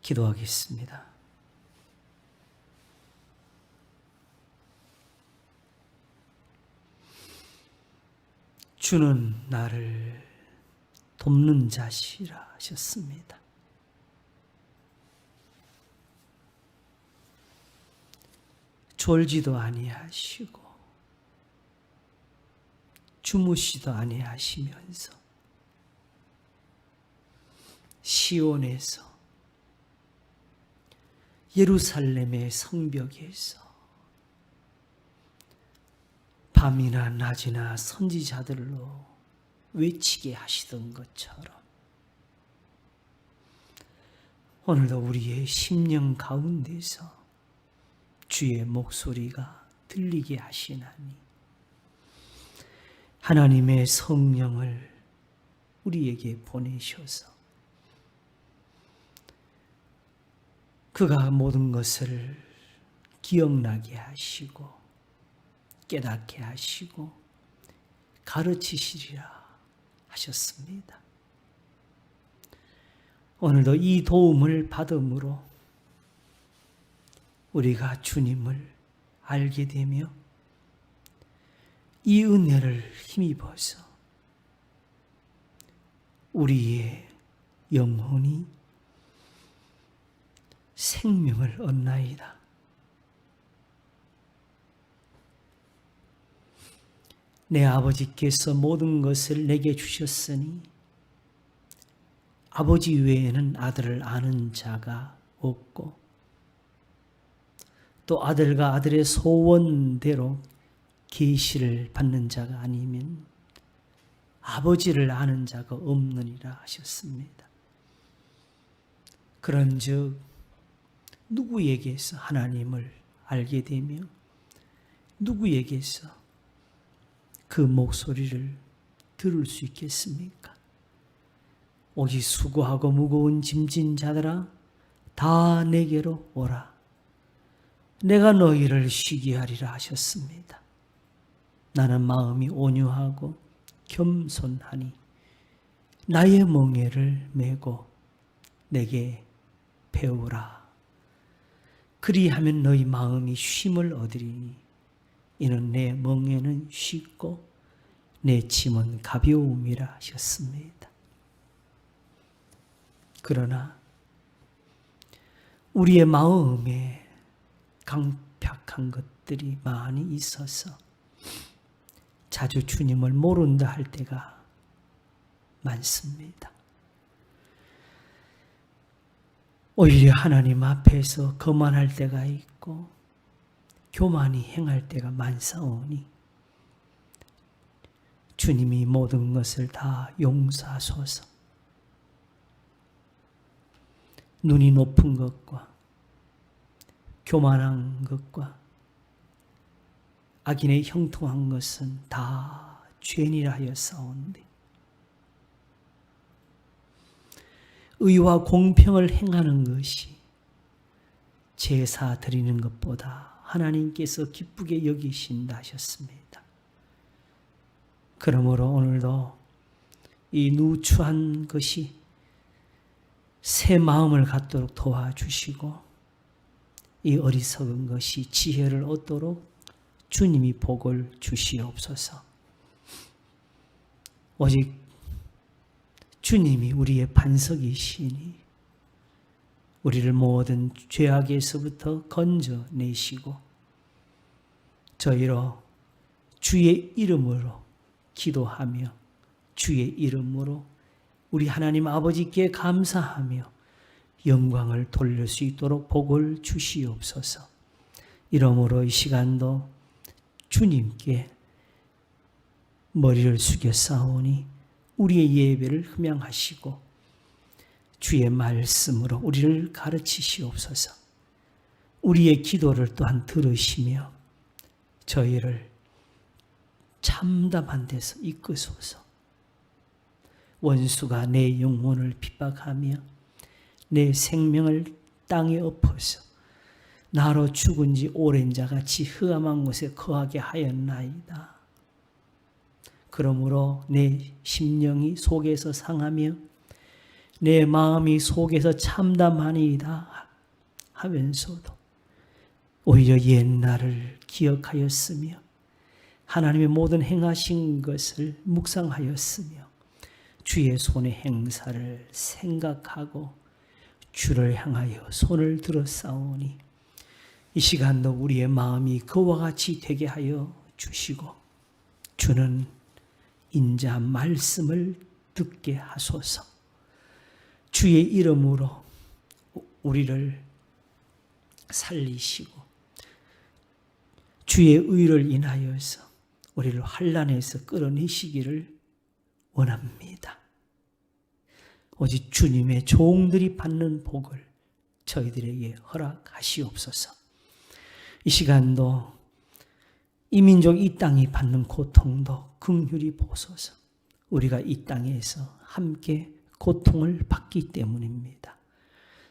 기도하겠습니다. 주는 나를 돕는 자시라 하셨습니다. 졸지도 아니하시고 주무시도 아니하시면서 시온에서 예루살렘의 성벽에서 밤이나 낮이나 선지자들로 외치게 하시던 것처럼 오늘도 우리의 심령 가운데서 주의 목소리가 들리게 하시나니 하나님의 성령을 우리에게 보내셔서 그가 모든 것을 기억나게 하시고 깨닫게 하시고 가르치시리라 하셨습니다. 오늘도 이 도움을 받음으로 우리가 주님을 알게 되며 이 은혜를 힘입어서 우리의 영혼이 생명을 얻나이다. 내 아버지께서 모든 것을 내게 주셨으니 아버지 외에는 아들을 아는 자가 없고 또 아들과 아들의 소원대로 계시를 받는 자가 아니면 아버지를 아는 자가 없느니라 하셨습니다. 그런즉 누구에게서 하나님을 알게 되며 누구에게서 그 목소리를 들을 수 있겠습니까? 오직 수고하고 무거운 짐진 자들아 다 내게로 오라. 내가 너희를 쉬게 하리라 하셨습니다. 나는 마음이 온유하고 겸손하니 나의 멍에를 메고 내게 배우라. 그리하면 너희 마음이 쉼을 얻으리니 이는 내 멍에는 쉽고 내 짐은 가벼움이라 하셨습니다. 그러나 우리의 마음에 강팍한 것들이 많이 있어서 자주 주님을 모른다 할 때가 많습니다. 오히려 하나님 앞에서 거만할 때가 있고 교만이 행할 때가 많사오니 주님이 모든 것을 다 용서하소서. 눈이 높은 것과 교만한 것과 악인의 형통한 것은 다 죄니라 하였사온데 의와 공평을 행하는 것이 제사 드리는 것보다 하나님께서 기쁘게 여기신다 하셨습니다. 그러므로 오늘도 이 누추한 것이 새 마음을 갖도록 도와주시고 이 어리석은 것이 지혜를 얻도록 주님이 복을 주시옵소서. 오직 주님이 우리의 반석이시니 우리를 모든 죄악에서부터 건져내시고 저희로 주의 이름으로 기도하며 주의 이름으로 우리 하나님 아버지께 감사하며 영광을 돌릴 수 있도록 복을 주시옵소서. 이러므로 이 시간도 주님께 머리를 숙여 싸우니 우리의 예배를 흠양하시고 주의 말씀으로 우리를 가르치시옵소서. 우리의 기도를 또한 들으시며 저희를 참담한 데서 이끄소서. 원수가 내 영혼을 핍박하며 내 생명을 땅에 엎어서 나로 죽은 지 오랜 자같이 흑암한 곳에 거하게 하였나이다. 그러므로 내 심령이 속에서 상하며 내 마음이 속에서 참담하니이다 하면서도 오히려 옛날을 기억하였으며 하나님의 모든 행하신 것을 묵상하였으며 주의 손의 행사를 생각하고 주를 향하여 손을 들어 싸우니 이 시간도 우리의 마음이 그와 같이 되게 하여 주시고 주는 인자 말씀을 듣게 하소서. 주의 이름으로 우리를 살리시고 주의 의를 인하여서 우리를 환난에서 끌어내시기를 원합니다. 오직 주님의 종들이 받는 복을 저희들에게 허락하시옵소서. 이 시간도 이 민족 이 땅이 받는 고통도 긍휼히 보소서. 우리가 이 땅에서 함께 고통을 받기 때문입니다.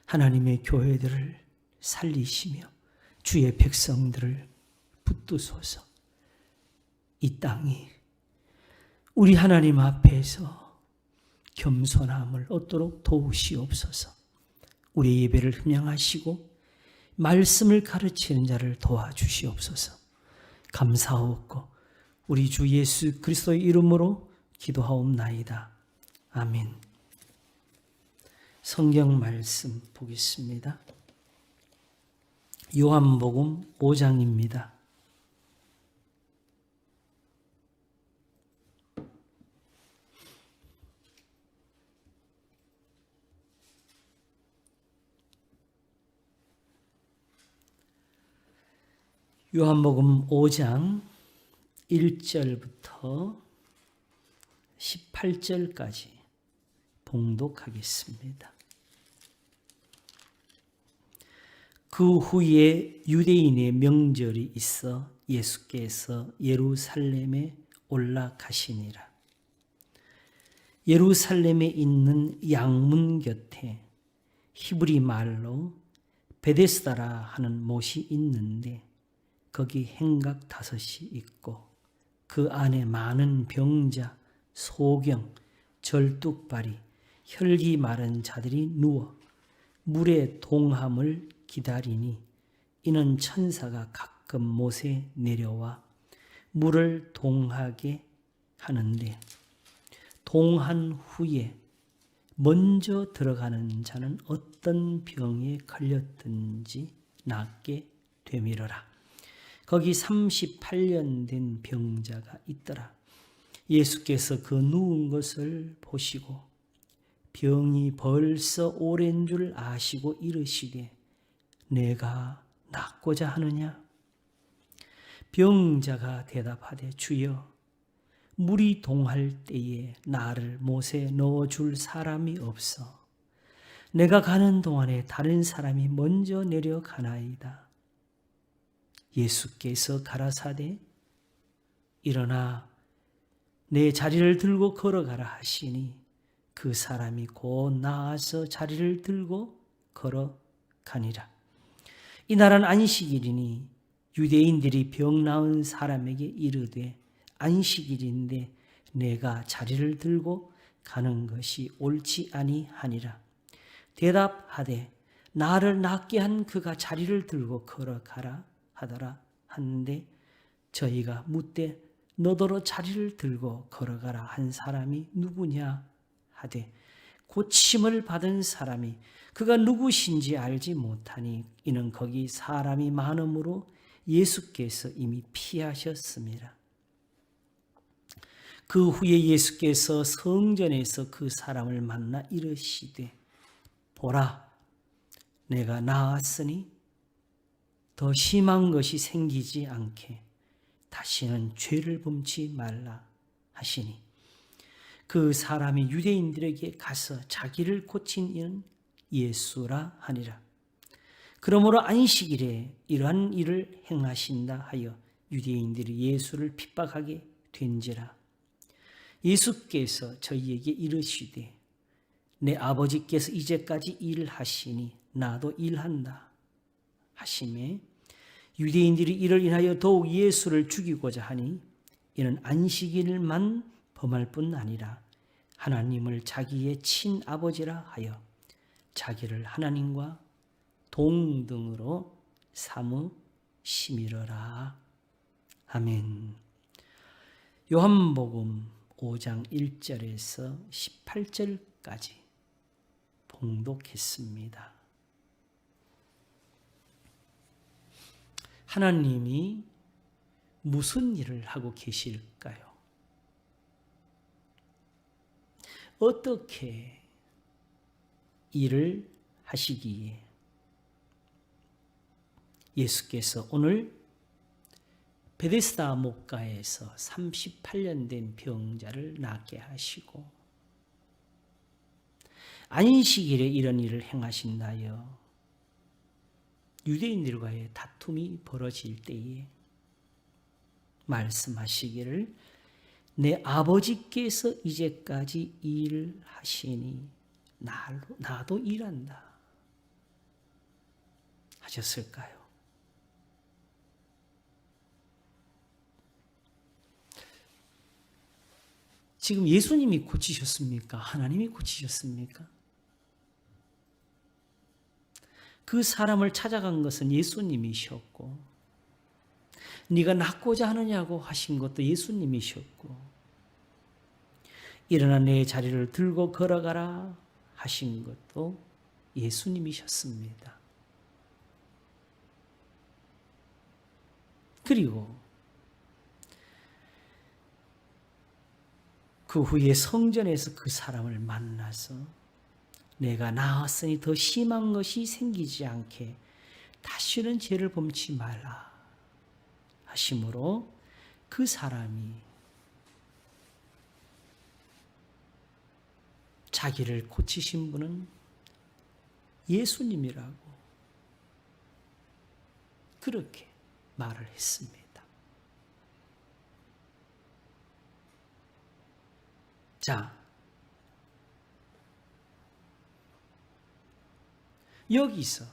하나님의 교회들을 살리시며 주의 백성들을 붙드소서. 이 땅이 우리 하나님 앞에서 겸손함을 얻도록 도우시옵소서. 우리 예배를 흠양하시고 말씀을 가르치는 자를 도와주시옵소서. 감사하옵고 우리 주 예수 그리스도의 이름으로 기도하옵나이다. 아멘. 성경 말씀 보겠습니다. 요한복음 5장입니다. 요한복음 5장 1절부터 18절까지 봉독하겠습니다. 그 후에 유대인의 명절이 있어 예수께서 예루살렘에 올라가시니라. 예루살렘에 있는 양문 곁에 히브리 말로 베데스다라 하는 못이 있는데 거기 행각 5이 있고 그 안에 많은 병자, 소경, 절뚝발이, 혈기 마른 자들이 누워 물의 동함을 기다리니 이는 천사가 가끔 못에 내려와 물을 동하게 하는데 동한 후에 먼저 들어가는 자는 어떤 병에 걸렸든지 낫게 되미러라. 거기 38년 된 병자가 있더라. 예수께서 그 누운 것을 보시고 병이 벌써 오랜 줄 아시고 이르시되 내가 낫고자 하느냐? 병자가 대답하되 주여 물이 동할 때에 나를 못에 넣어줄 사람이 없어. 내가 가는 동안에 다른 사람이 먼저 내려가나이다. 예수께서 가라사대 일어나 내 자리를 들고 걸어가라 하시니 그 사람이 곧 나아서 자리를 들고 걸어가니라. 이날은 안식일이니 유대인들이 병 나은 사람에게 이르되 안식일인데 내가 자리를 들고 가는 것이 옳지 아니하니라. 대답하되 나를 낫게 한 그가 자리를 들고 걸어가라 하더라 하는데 저희가 묻되 너더러 자리를 들고 걸어가라 한 사람이 누구냐 하되 고침을 받은 사람이 그가 누구신지 알지 못하니 이는 거기 사람이 많음으로 예수께서 이미 피하셨습니다. 그 후에 예수께서 성전에서 그 사람을 만나 이르시되 보라 내가 나았으니 더 심한 것이 생기지 않게 다시는 죄를 범치 말라 하시니 그 사람이 유대인들에게 가서 자기를 고친 이는 예수라 하니라. 그러므로 안식일에 이러한 일을 행하신다 하여 유대인들이 예수를 핍박하게 된지라. 예수께서 저희에게 이르시되 내 아버지께서 이제까지 일하시니 나도 일한다 하시매 유대인들이 이를 인하여 더욱 예수를 죽이고자 하니 이는 안식일만 범할 뿐 아니라 하나님을 자기의 친아버지라 하여 자기를 하나님과 동등으로 삼으심이러라. 아멘. 요한복음 5장 1절에서 18절까지 봉독했습니다. 하나님이 무슨 일을 하고 계실까요? 어떻게 일을 하시기에 예수께서 오늘 베데스다 목가에서 38년 된 병자를 낫게 하시고 안식일에 이런 일을 행하신다여 유대인들과의 다툼이 벌어질 때에 말씀하시기를 내 아버지께서 이제까지 일하시니 나도 일한다 하셨을까요? 지금 예수님이 고치셨습니까? 하나님이 고치셨습니까? 그 사람을 찾아간 것은 예수님이셨고 네가 낫고자 하느냐고 하신 것도 예수님이셨고 일어나 내 자리를 들고 걸어가라 하신 것도 예수님이셨습니다. 그리고 그 후에 성전에서 그 사람을 만나서 내가 나았으니 더 심한 것이 생기지 않게 다시는 죄를 범치 말라 하심으로 그 사람이 자기를 고치신 분은 예수님이라고 그렇게 말을 했습니다. 자, 여기서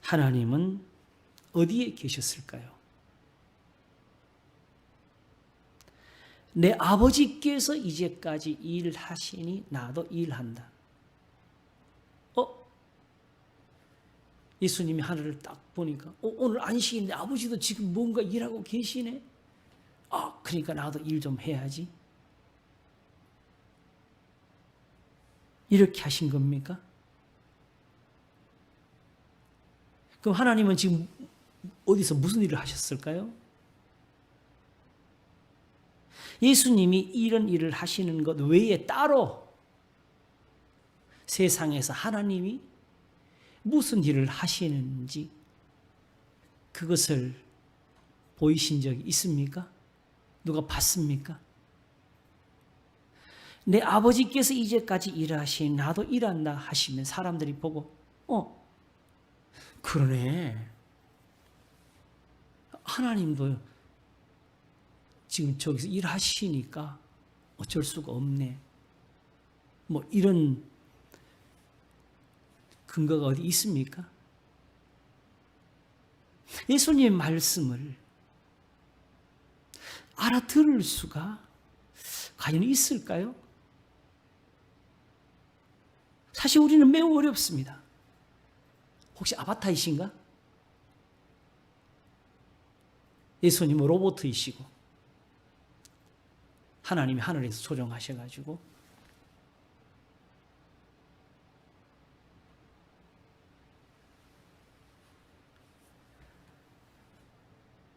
하나님은 어디에 계셨을까요? 내 아버지께서 이제까지 일하시니 나도 일한다. 예수님이 하늘을 딱 보니까 오늘 안식인데 아버지도 지금 뭔가 일하고 계시네. 그러니까 나도 일 좀 해야지. 이렇게 하신 겁니까? 그럼 하나님은 지금 어디서 무슨 일을 하셨을까요? 예수님이 이런 일을 하시는 것 외에 따로 세상에서 하나님이 무슨 일을 하시는지 그것을 보이신 적이 있습니까? 누가 봤습니까? 내 아버지께서 이제까지 일하신 나도 일한다 하시면 사람들이 보고 그러네. 하나님도 지금 저기서 일하시니까 어쩔 수가 없네. 뭐 이런 근거가 어디 있습니까? 예수님의 말씀을 알아들을 수가 과연 있을까요? 사실 우리는 매우 어렵습니다. 혹시 아바타이신가? 예수님은 로봇이시고 하나님이 하늘에서 조정하셔가지고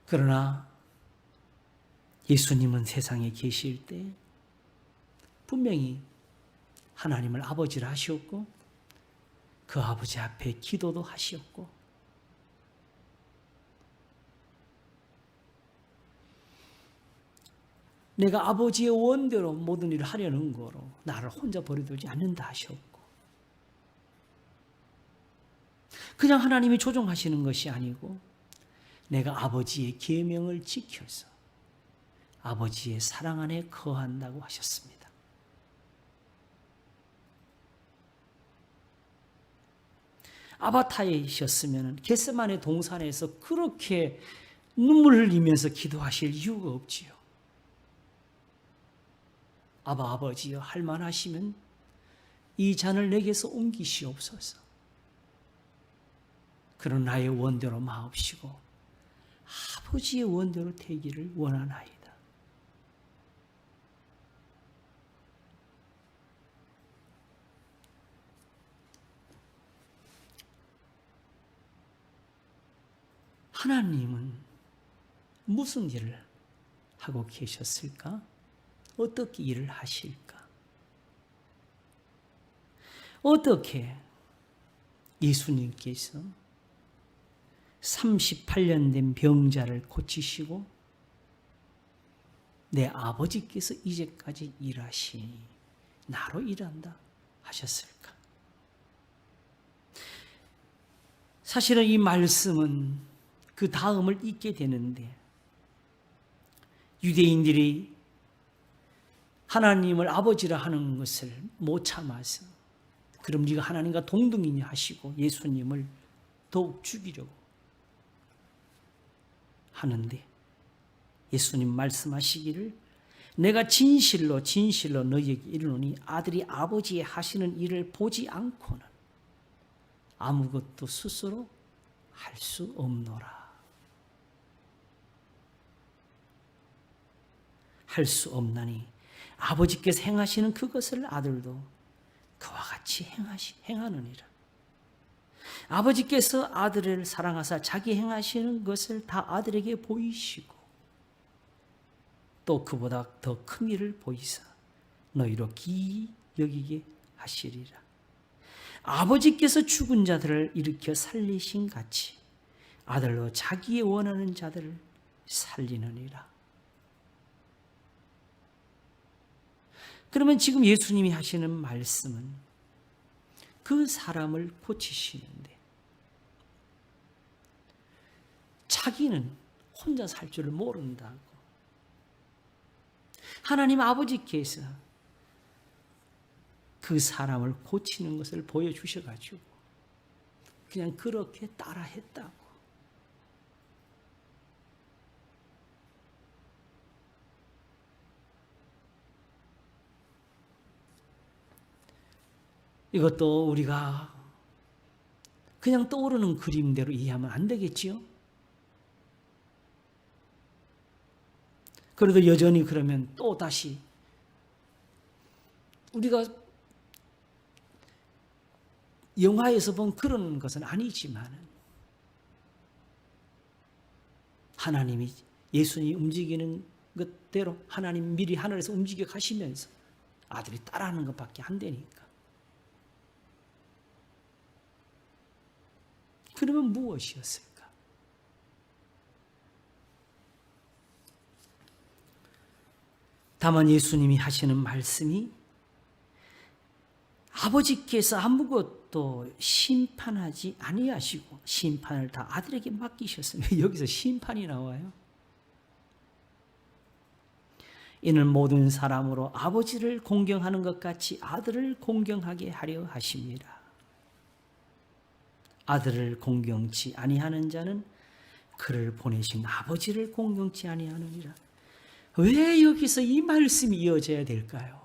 그러나 예수님은 세상에 계실 때 분명히 하나님을 아버지라 하셨고 그 아버지 앞에 기도도 하셨고 내가 아버지의 원대로 모든 일을 하려는 거로 나를 혼자 버려두지 않는다 하셨고 그냥 하나님이 조종하시는 것이 아니고 내가 아버지의 계명을 지켜서 아버지의 사랑 안에 거한다고 하셨습니다. 아바타이셨으면 겟세마네 동산에서 그렇게 눈물을 흘리면서 기도하실 이유가 없지요. 아바 아버지여 할 만하시면 이 잔을 내게서 옮기시옵소서. 그런 나의 원대로 마옵시고 아버지의 원대로 되기를 원하나이다. 하나님은 무슨 일을 하고 계셨을까? 어떻게 일을 하실까? 어떻게 예수님께서 38년 된 병자를 고치시고 내 아버지께서 이제까지 일하시니 나로 일한다 하셨을까? 사실은 이 말씀은 그 다음을 읽게 되는데 유대인들이 하나님을 아버지라 하는 것을 못 참아서 그럼 네가 하나님과 동등이냐 하시고 예수님을 더욱 죽이려고 하는데 예수님 말씀하시기를 내가 진실로 진실로 너희에게 이르노니 아들이 아버지의 하시는 일을 보지 않고는 아무것도 스스로 할 수 없노라. 할 수 없나니 아버지께서 행하시는 그것을 아들도 그와 같이 행하느니라. 아버지께서 아들을 사랑하사 자기 행하시는 것을 다 아들에게 보이시고 또 그보다 더 큰 일을 보이사 너희로 기이 여기게 하시리라. 아버지께서 죽은 자들을 일으켜 살리신 같이 아들로 자기의 원하는 자들을 살리느니라. 그러면 지금 예수님이 하시는 말씀은 그 사람을 고치시는데 자기는 혼자 살 줄을 모른다고 하나님 아버지께서 그 사람을 고치는 것을 보여주셔가지고 그냥 그렇게 따라했다고. 이것도 우리가 그냥 떠오르는 그림대로 이해하면 안 되겠지요? 그래도 여전히 그러면 또 다시 우리가 영화에서 본 그런 것은 아니지만 하나님이 예수님이 움직이는 것대로 하나님 미리 하늘에서 움직여 가시면서 아들이 따라하는 것밖에 안 되니까. 그러면 무엇이었을까? 다만 예수님이 하시는 말씀이 아버지께서 아무것도 심판하지 아니하시고 심판을 다 아들에게 맡기셨으면 여기서 심판이 나와요. 이는 모든 사람으로 아버지를 공경하는 것 같이 아들을 공경하게 하려 하십니다. 아들을 공경치 아니하는 자는 그를 보내신 아버지를 공경치 아니하느니라. 왜 여기서 이 말씀이 이어져야 될까요?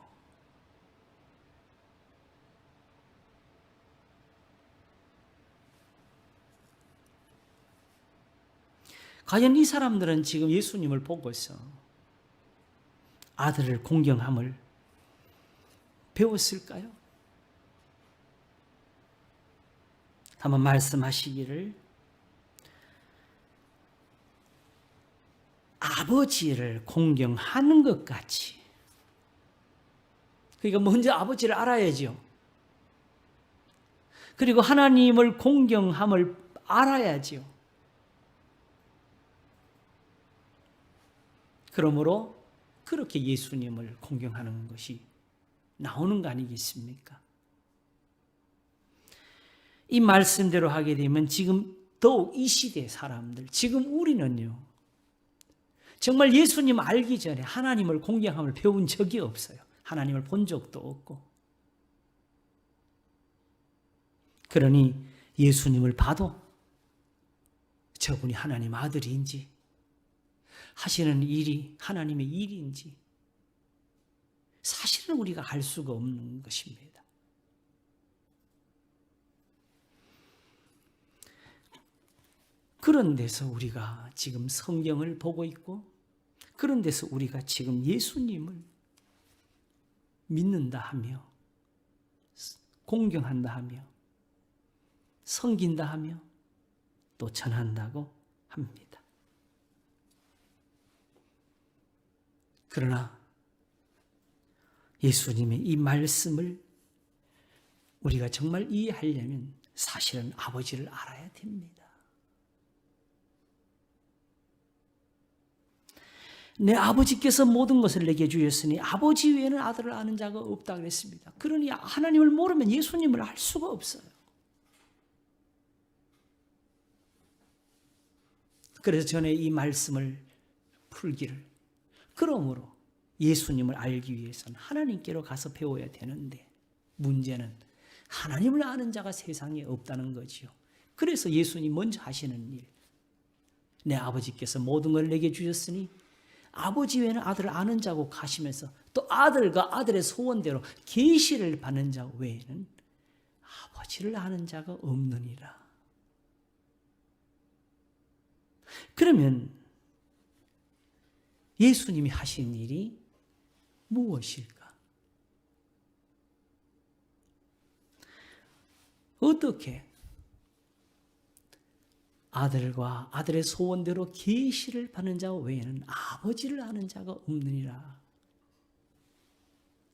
과연 이 사람들은 지금 예수님을 보고서 아들을 공경함을 배웠을까요? 한번 말씀하시기를 아버지를 공경하는 것 같이. 그러니까 먼저 아버지를 알아야죠. 그리고 하나님을 공경함을 알아야죠. 그러므로 그렇게 예수님을 공경하는 것이 나오는 거 아니겠습니까? 이 말씀대로 하게 되면 지금 더욱 이 시대 사람들, 지금 우리는요, 정말 예수님 알기 전에 하나님을 공경함을 배운 적이 없어요. 하나님을 본 적도 없고. 그러니 예수님을 봐도 저분이 하나님 아들인지 하시는 일이 하나님의 일인지 사실은 우리가 알 수가 없는 것입니다. 그런 데서 우리가 지금 성경을 보고 있고, 그런 데서 우리가 지금 예수님을 믿는다 하며, 공경한다 하며, 섬긴다 하며, 또 전한다고 합니다. 그러나 예수님의 이 말씀을 우리가 정말 이해하려면 사실은 아버지를 알아야 됩니다. 내 아버지께서 모든 것을 내게 주셨으니 아버지 외에는 아들을 아는 자가 없다 그랬습니다. 그러니 하나님을 모르면 예수님을 알 수가 없어요. 그래서 전에 이 말씀을 풀기를, 그러므로 예수님을 알기 위해서는 하나님께로 가서 배워야 되는데, 문제는 하나님을 아는 자가 세상에 없다는 거지요. 그래서 예수님 먼저 하시는 일, 내 아버지께서 모든 걸 내게 주셨으니 아버지 외에는 아들을 아는 자고 가시면서 또 아들과 아들의 소원대로 계시를 받는 자 외에는 아버지를 아는 자가 없느니라. 그러면 예수님이 하신 일이 무엇일까? 어떻게 아들과 아들의 소원대로 계시를 받는 자 외에는 아버지를 아는 자가 없느니라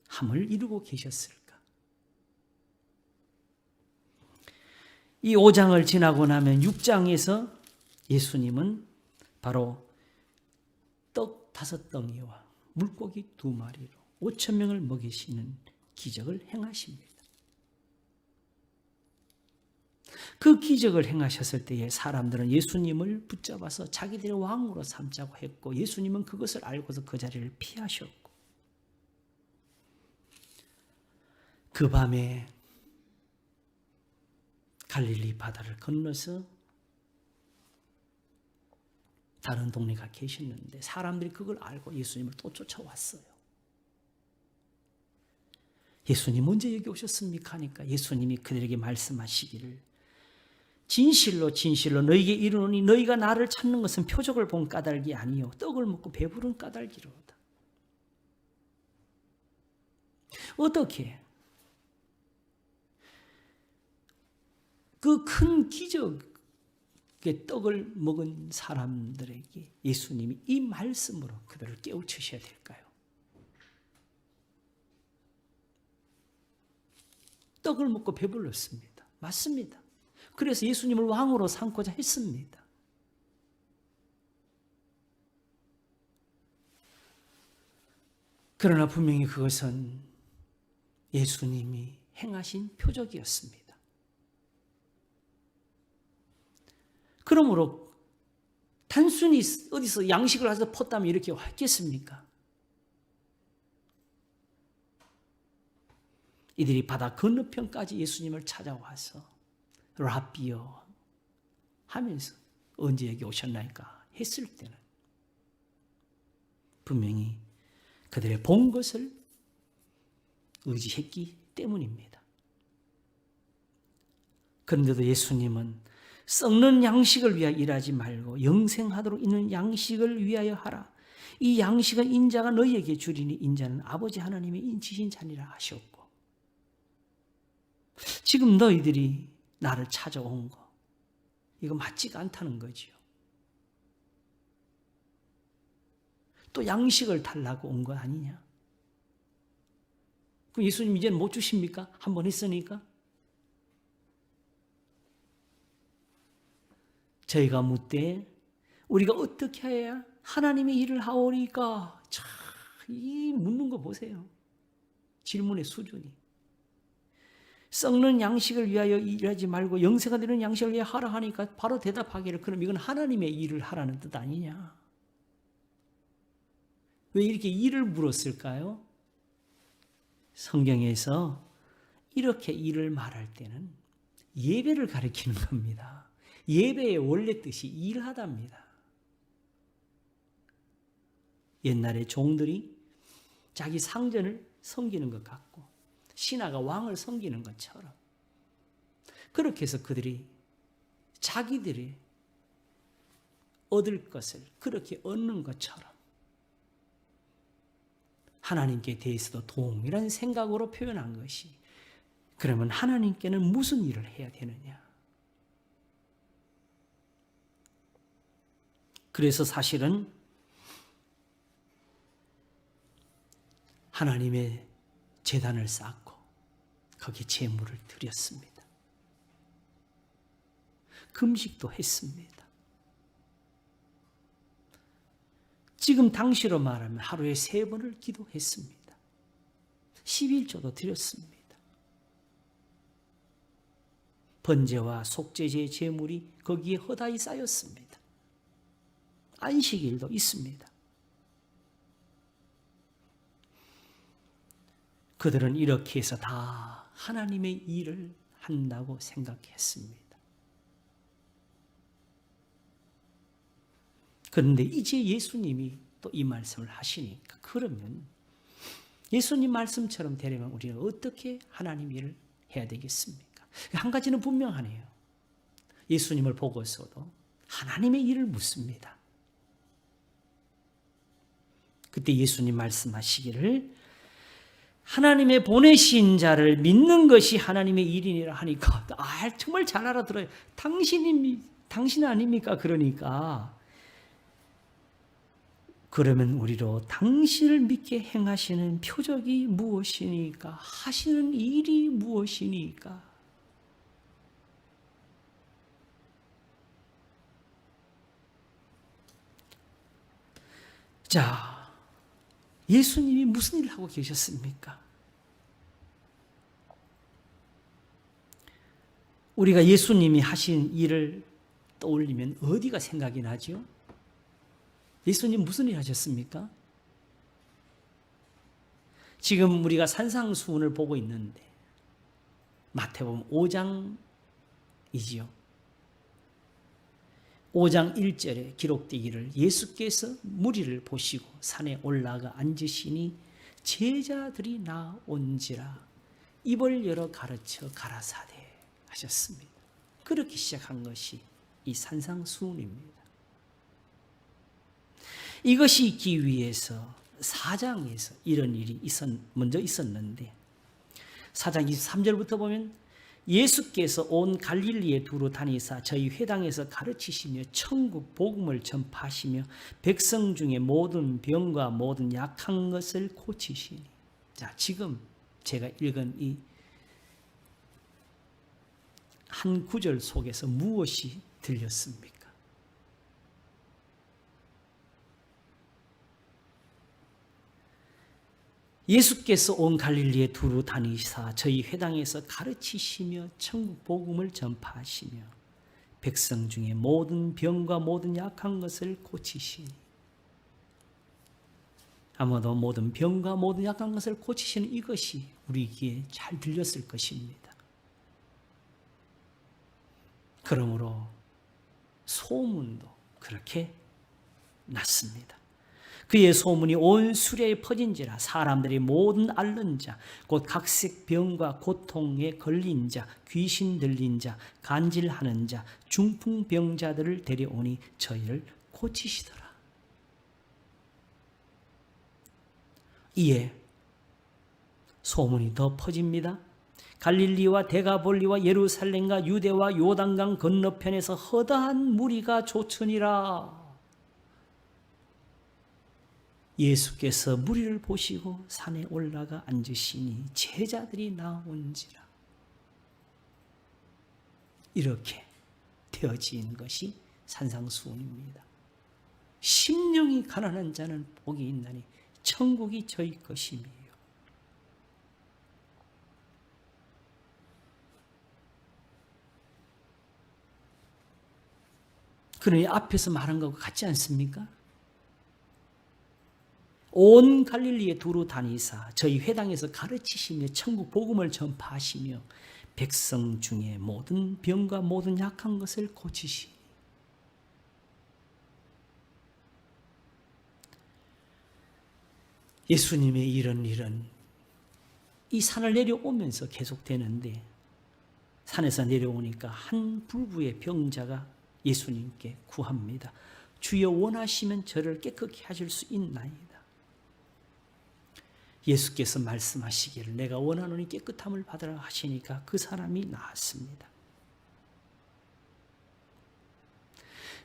함을 이루고 계셨을까? 이 5장을 지나고 나면 6장에서 예수님은 바로 떡 5덩이와 물고기 2마리로 5,000명을 먹이시는 기적을 행하십니다. 그 기적을 행하셨을 때에 사람들은 예수님을 붙잡아서 자기들의 왕으로 삼자고 했고, 예수님은 그것을 알고서 그 자리를 피하셨고, 그 밤에 갈릴리 바다를 건너서 다른 동네 가 계셨는데 사람들이 그걸 알고 예수님을 또 쫓아왔어요. 예수님 언제 여기 오셨습니까? 하니까 예수님이 그들에게 말씀하시기를, 진실로 진실로 너희에게 이르노니 너희가 나를 찾는 것은 표적을 본 까닭이 아니요 떡을 먹고 배부른 까닭이로다. 어떻게 그 큰 기적의 떡을 먹은 사람들에게 예수님이 이 말씀으로 그들을 깨우치셔야 될까요? 떡을 먹고 배불렀습니다. 맞습니다. 그래서 예수님을 왕으로 삼고자 했습니다. 그러나 분명히 그것은 예수님이 행하신 표적이었습니다. 그러므로 단순히 어디서 양식을 가서 펐다면 이렇게 왔겠습니까? 이들이 바다 건너편까지 예수님을 찾아와서 라비어 하면서 언제 여기 오셨나이까 했을 때는 분명히 그들의 본 것을 의지했기 때문입니다. 그런데도 예수님은 썩는 양식을 위하여 일하지 말고 영생하도록 있는 양식을 위하여 하라. 이 양식은 인자가 너희에게 주리니 인자는 아버지 하나님의 인치신 자니라 하셨고, 지금 너희들이 나를 찾아온 거 이거 맞지가 않다는 거지요. 또 양식을 달라고 온 거 아니냐? 그럼 예수님 이제는 못 주십니까? 한 번 했으니까? 저희가 묻되 우리가 어떻게 해야 하나님의 일을 하오리까? 참, 이 묻는 거 보세요. 질문의 수준이. 썩는 양식을 위하여 일하지 말고 영생가 되는 양식을 위하여 하라 하니까 바로 대답하기를, 그럼 이건 하나님의 일을 하라는 뜻 아니냐? 왜 이렇게 일을 물었을까요? 성경에서 이렇게 일을 말할 때는 예배를 가리키는 겁니다. 예배의 원래 뜻이 일하답니다. 옛날에 종들이 자기 상전을 섬기는 것 같고 신하가 왕을 섬기는 것처럼 그렇게 해서 그들이 자기들이 얻을 것을 그렇게 얻는 것처럼 하나님께 대해서도 동일한 생각으로 표현한 것이 그러면 하나님께는 무슨 일을 해야 되느냐? 그래서 사실은 하나님의 제단을 쌓고 거기에 제물을 드렸습니다. 금식도 했습니다. 지금 당시로 말하면 하루에 3번을 기도했습니다. 11조도 드렸습니다. 번제와 속죄제 제물이 거기에 허다히 쌓였습니다. 안식일도 있습니다. 그들은 이렇게 해서 다 하나님의 일을 한다고 생각했습니다. 그런데 이제 예수님이 또 이 말씀을 하시니까 그러면 예수님 말씀처럼 되려면 우리는 어떻게 하나님 일을 해야 되겠습니까? 한 가지는 분명하네요. 예수님을 보고서도 하나님의 일을 묻습니다. 그때 예수님 말씀하시기를 하나님의 보내신 자를 믿는 것이 하나님의 일이니라 하니까 정말 잘 알아들어요. 당신 아닙니까? 그러면 우리로 당신을 믿게 행하시는 표적이 무엇이니까? 하시는 일이 무엇이니까? 자, 예수님이 무슨 일을 하고 계셨습니까? 우리가 예수님이 하신 일을 떠올리면 어디가 생각이 나죠? 예수님 무슨 일 하셨습니까? 지금 우리가 산상수훈을 보고 있는데 마태복음 5장이지요. 5장 1절에 기록되기를 예수께서 무리를 보시고 산에 올라가 앉으시니 제자들이 나온지라 입을 열어 가르쳐 가라사대 하셨습니다. 그렇게 시작한 것이 이 산상수훈입니다. 이것이 있기 위해서 4장에서 이런 일이 먼저 있었는데 4장 23절부터 보면 예수께서 온 갈릴리에 두루 다니사 저희 회당에서 가르치시며 천국 복음을 전파하시며 백성 중에 모든 병과 모든 약한 것을 고치시니. 자, 지금 제가 읽은 이 한 구절 속에서 무엇이 들렸습니까? 예수께서 온 갈릴리에 두루 다니사 저희 회당에서 가르치시며 천국 복음을 전파하시며 백성 중에 모든 병과 모든 약한 것을 고치시니. 아마도 모든 병과 모든 약한 것을 고치시는 이것이 우리 귀에 잘 들렸을 것입니다. 그러므로 소문도 그렇게 났습니다. 그의 소문이 온 수레에 퍼진지라 사람들이 모든 앓는 자, 곧 각색 병과 고통에 걸린 자, 귀신 들린 자, 간질하는 자, 중풍병자들을 데려오니 저희를 고치시더라. 이에 소문이 더 퍼집니다. 갈릴리와 데가볼리와 예루살렘과 유대와 요단강 건너편에서 허다한 무리가 조천이라. 예수께서 무리를 보시고 산에 올라가 앉으시니 제자들이 나온지라. 이렇게 되어진 것이 산상수훈입니다. 심령이 가난한 자는 복이 있나니 천국이 저희 것이며. 그러니 앞에서 말한 것과 같지 않습니까? 온 갈릴리에 두루 다니사 저희 회당에서 가르치시며 천국 복음을 전파하시며 백성 중에 모든 병과 모든 약한 것을 고치시니. 예수님의 이런 일은 이 산을 내려오면서 계속되는데 산에서 내려오니까 한 부부의 병자가 예수님께 구합니다. 주여 원하시면 저를 깨끗게 하실 수 있나이다. 예수께서 말씀하시기를 내가 원하노니 깨끗함을 받으라 하시니까 그 사람이 나았습니다.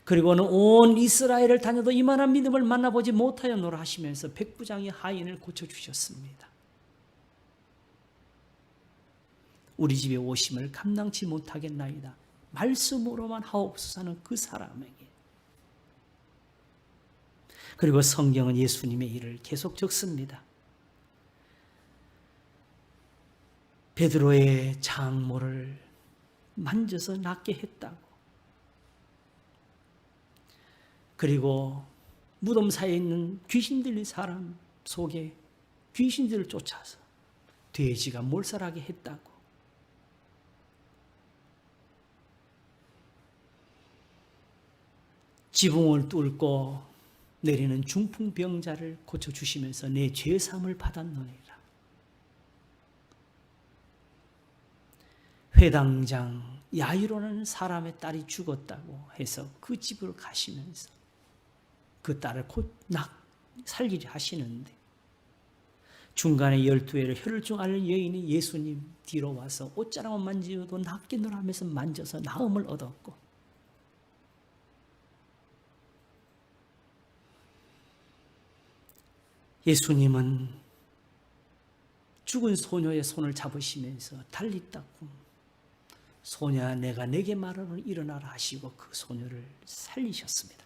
그리고는 온 이스라엘을 다녀도 이만한 믿음을 만나보지 못하였노라 하시면서 백부장의 하인을 고쳐주셨습니다. 우리 집에 오심을 감당치 못하겠나이다. 말씀으로만 하옵소서 하는 그 사람에게. 그리고 성경은 예수님의 일을 계속 적습니다. 베드로의 장모를 만져서 낫게 했다고. 그리고 무덤 사이에 있는 귀신 들린 사람 속에 귀신들을 쫓아서 돼지가 몰살하게 했다고. 지붕을 뚫고 내리는 중풍병자를 고쳐주시면서 내 죄사함을 받았느니라. 회당장 야이로라는 사람의 딸이 죽었다고 해서 그 집으로 가시면서 그 딸을 곧 살리려 하시는데 중간에 12회를 혈증 앓는 여인이 예수님 뒤로 와서 옷자락만 만지어도 낫겠노라 하면서 만져서 나음을 얻었고, 예수님은 죽은 소녀의 손을 잡으시면서 달리따꾸 소녀야 내가 내게 말하노니 일어나라 하시고 그 소녀를 살리셨습니다.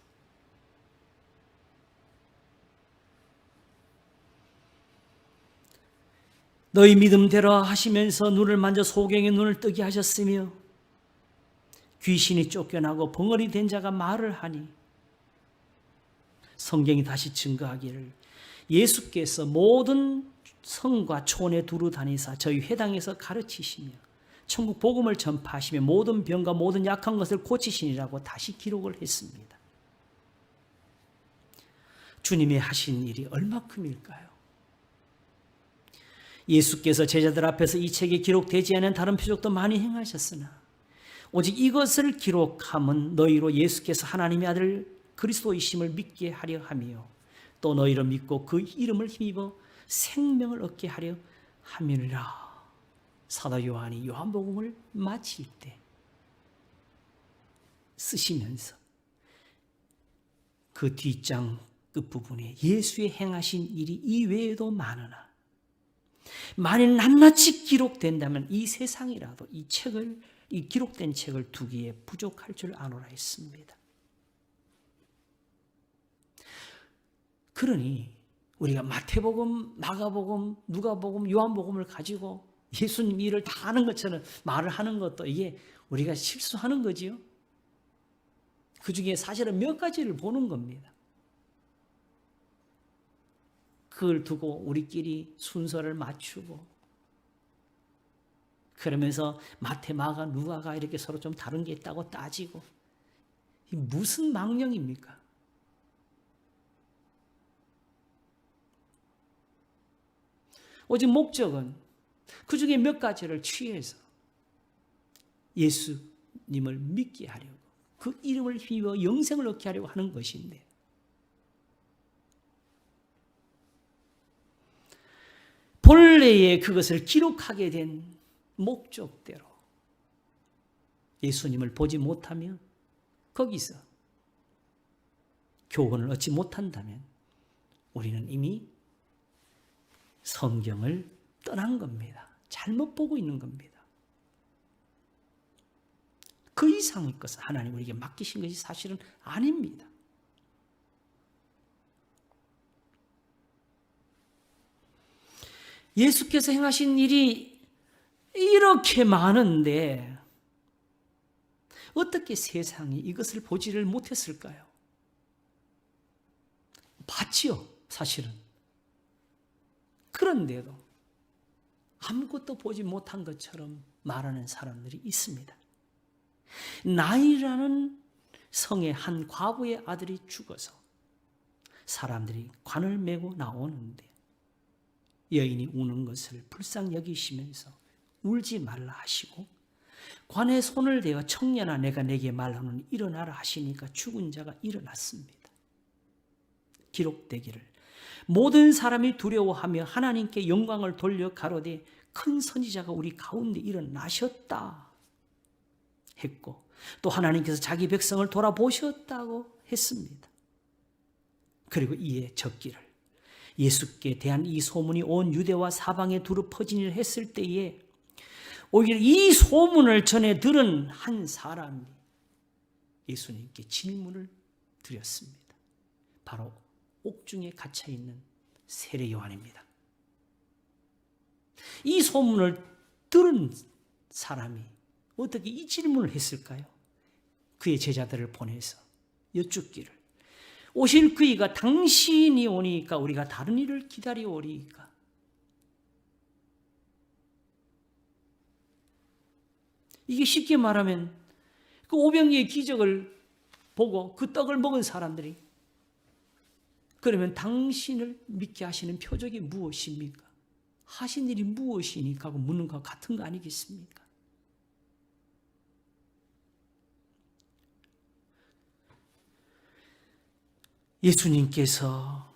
너희 믿음대로 하시면서 눈을 만져 소경의 눈을 뜨게 하셨으며 귀신이 쫓겨나고 벙어리 된 자가 말을 하니, 성경이 다시 증거하기를 예수께서 모든 성과 촌에 두루 다니사 저희 회당에서 가르치시며 천국 복음을 전파하시며 모든 병과 모든 약한 것을 고치시니라고 다시 기록을 했습니다. 주님이 하신 일이 얼마큼일까요? 예수께서 제자들 앞에서 이 책에 기록되지 않은 다른 표적도 많이 행하셨으나 오직 이것을 기록함은 너희로 예수께서 하나님의 아들 그리스도이심을 믿게 하려 하며 또 너희로 믿고 그 이름을 힘입어 생명을 얻게 하려 함이니라. 사도 요한이 요한복음을 마칠 때 쓰시면서 그 뒷장 끝부분에 예수의 행하신 일이 이외에도 많으나 만일 낱낱이 기록된다면 이 세상이라도 이 기록된 책을 두기에 부족할 줄 아노라 했습니다. 그러니 우리가 마태복음, 마가복음, 누가복음, 요한복음을 가지고 예수님 일을 다 하는 것처럼 말을 하는 것도 이게 우리가 실수하는 거지요. 그 중에 사실은 몇 가지를 보는 겁니다. 그걸 두고 우리끼리 순서를 맞추고 그러면서 마태, 마가, 누가가 이렇게 서로 좀 다른 게 있다고 따지고, 이 무슨 망령입니까? 오직 목적은 그 중에 몇 가지를 취해서 예수님을 믿게 하려고, 그 이름을 힘입어 영생을 얻게 하려고 하는 것인데, 본래의 그것을 기록하게 된 목적대로 예수님을 보지 못하면, 거기서 교훈을 얻지 못한다면 우리는 이미 성경을 떠난 겁니다. 잘못 보고 있는 겁니다. 그 이상의 것을 하나님 우리에게 맡기신 것이 사실은 아닙니다. 예수께서 행하신 일이 이렇게 많은데 어떻게 세상이 이것을 보지를 못했을까요? 봤지요, 사실은. 그런데도 아무것도 보지 못한 것처럼 말하는 사람들이 있습니다. 나인이라는 성의 한 과부의 아들이 죽어서 사람들이 관을 메고 나오는데 여인이 우는 것을 불쌍히 여기시면서 울지 말라 하시고 관에 손을 대어 청년아 내가 내게 말하노니 일어나라 하시니까 죽은 자가 일어났습니다. 기록되기를 모든 사람이 두려워하며 하나님께 영광을 돌려 가로되 큰 선지자가 우리 가운데 일어나셨다 했고 또 하나님께서 자기 백성을 돌아보셨다고 했습니다. 그리고 이에 적기를 예수께 대한 이 소문이 온 유대와 사방에 두루 퍼진 일을 했을 때에 오히려 이 소문을 전해 들은 한 사람이 예수님께 질문을 드렸습니다. 바로 옥중에 갇혀 있는 세례 요한입니다. 이 소문을 들은 사람이 어떻게 이 질문을 했을까요? 그의 제자들을 보내서 여쭙기를 오실 그이가 당신이 오니까 우리가 다른 일을 기다려오리이까. 이게 쉽게 말하면 그 오병이의 기적을 보고 그 떡을 먹은 사람들이 그러면 당신을 믿게 하시는 표적이 무엇입니까? 하신 일이 무엇이니까 하고 묻는 것과 같은 거 아니겠습니까? 예수님께서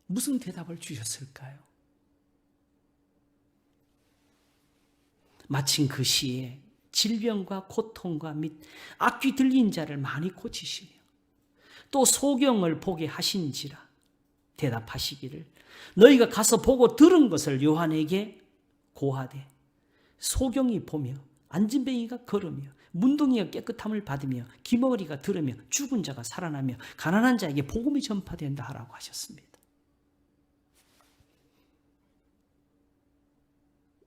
무슨 대답을 주셨을까요? 마침 그 시에 질병과 고통과 및 악귀 들린 자를 많이 고치시며 또 소경을 보게 하신지라 대답하시기를 너희가 가서 보고 들은 것을 요한에게 고하되 소경이 보며 안진뱅이가 걸으며 문둥이가 깨끗함을 받으며 기머리가 들으며 죽은 자가 살아나며 가난한 자에게 복음이 전파된다 하라고 하셨습니다.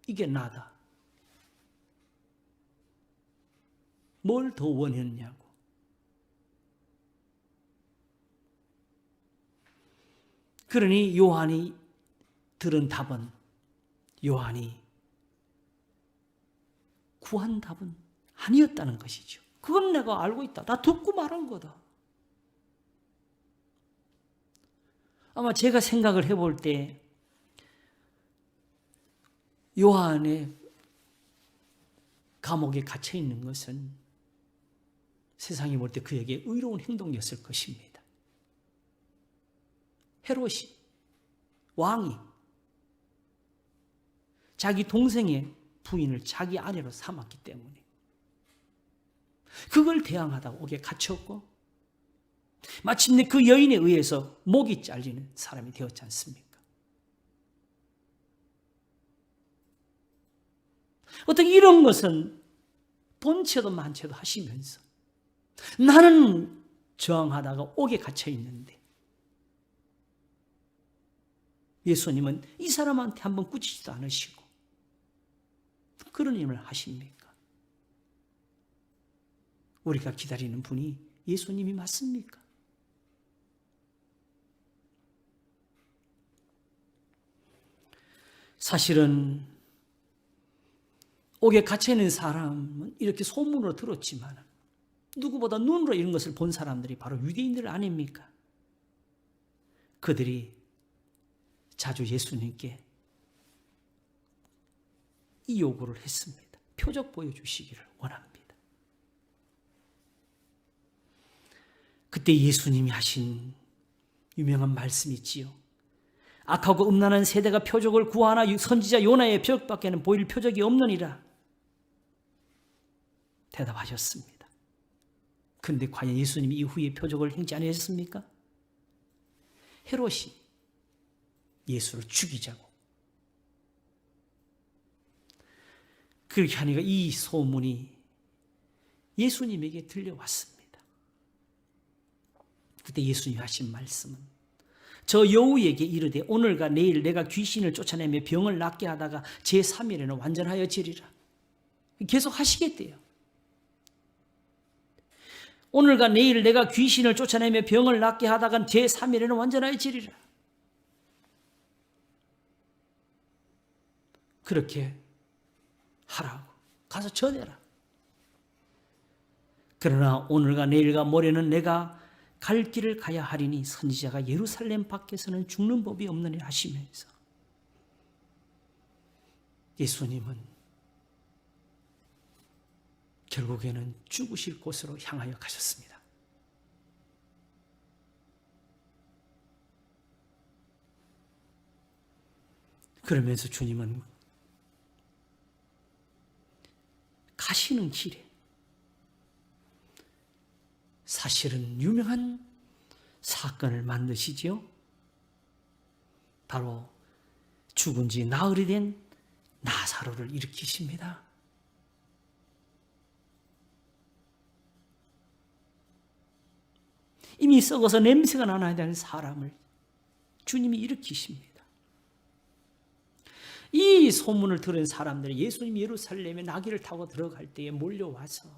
이게 나다. 뭘 더 원했냐고. 그러니 요한이 들은 답은 요한이 구한 답은 아니었다는 것이죠. 그건 내가 알고 있다. 나 듣고 말한 거다. 아마 제가 생각을 해볼 때 요한의 감옥에 갇혀 있는 것은 세상이 볼 때 그에게 의로운 행동이었을 것입니다. 헤롯이 왕이 자기 동생의 부인을 자기 아내로 삼았기 때문에 그걸 대항하다가 옥에 갇혔고 마침내 그 여인에 의해서 목이 잘리는 사람이 되었지 않습니까? 어떻게 이런 것은 본체도 만체도 하시면서 나는 저항하다가 옥에 갇혀 있는데 예수님은 이 사람한테 한번 꾸짖지도 않으시고 그런 일을 하십니까? 우리가 기다리는 분이 예수님이 맞습니까? 사실은 옥에 갇혀있는 사람은 이렇게 소문으로 들었지만 누구보다 눈으로 이런 것을 본 사람들이 바로 유대인들 아닙니까? 그들이 자주 예수님께 이 요구를 했습니다. 표적 보여주시기를 원합니다. 그때 예수님이 하신 유명한 말씀이 있지요. 악하고 음란한 세대가 표적을 구하나 선지자 요나의 표적밖에는 보일 표적이 없느니라 대답하셨습니다. 그런데 과연 예수님이 이후에 표적을 행치 아니하셨습니까? 헤롯이 예수를 죽이자고 그렇게 하니까 이 소문이 예수님에게 들려왔습니다. 그때 예수님이 하신 말씀은 저 여우에게 이르되 오늘과 내일 내가 귀신을 쫓아내며 병을 낫게 하다가 제3일에는 완전하여 지리라. 계속 하시겠대요. 오늘과 내일 내가 귀신을 쫓아내며 병을 낫게 하다가 제3일에는 완전하여 지리라. 그렇게 하라고 가서 전해라. 그러나 오늘과 내일과 모레는 내가 갈 길을 가야 하리니 선지자가 예루살렘 밖에서는 죽는 법이 없느니 하시면서 예수님은 결국에는 죽으실 곳으로 향하여 가셨습니다. 그러면서 주님은 가시는 길에 사실은 유명한 사건을 만드시지요. 바로 죽은 지 나흘이 된 나사로를 일으키십니다. 이미 썩어서 냄새가 나야 되는 사람을 주님이 일으키십니다. 이 소문을 들은 사람들이 예수님이 예루살렘에 나귀를 타고 들어갈 때에 몰려와서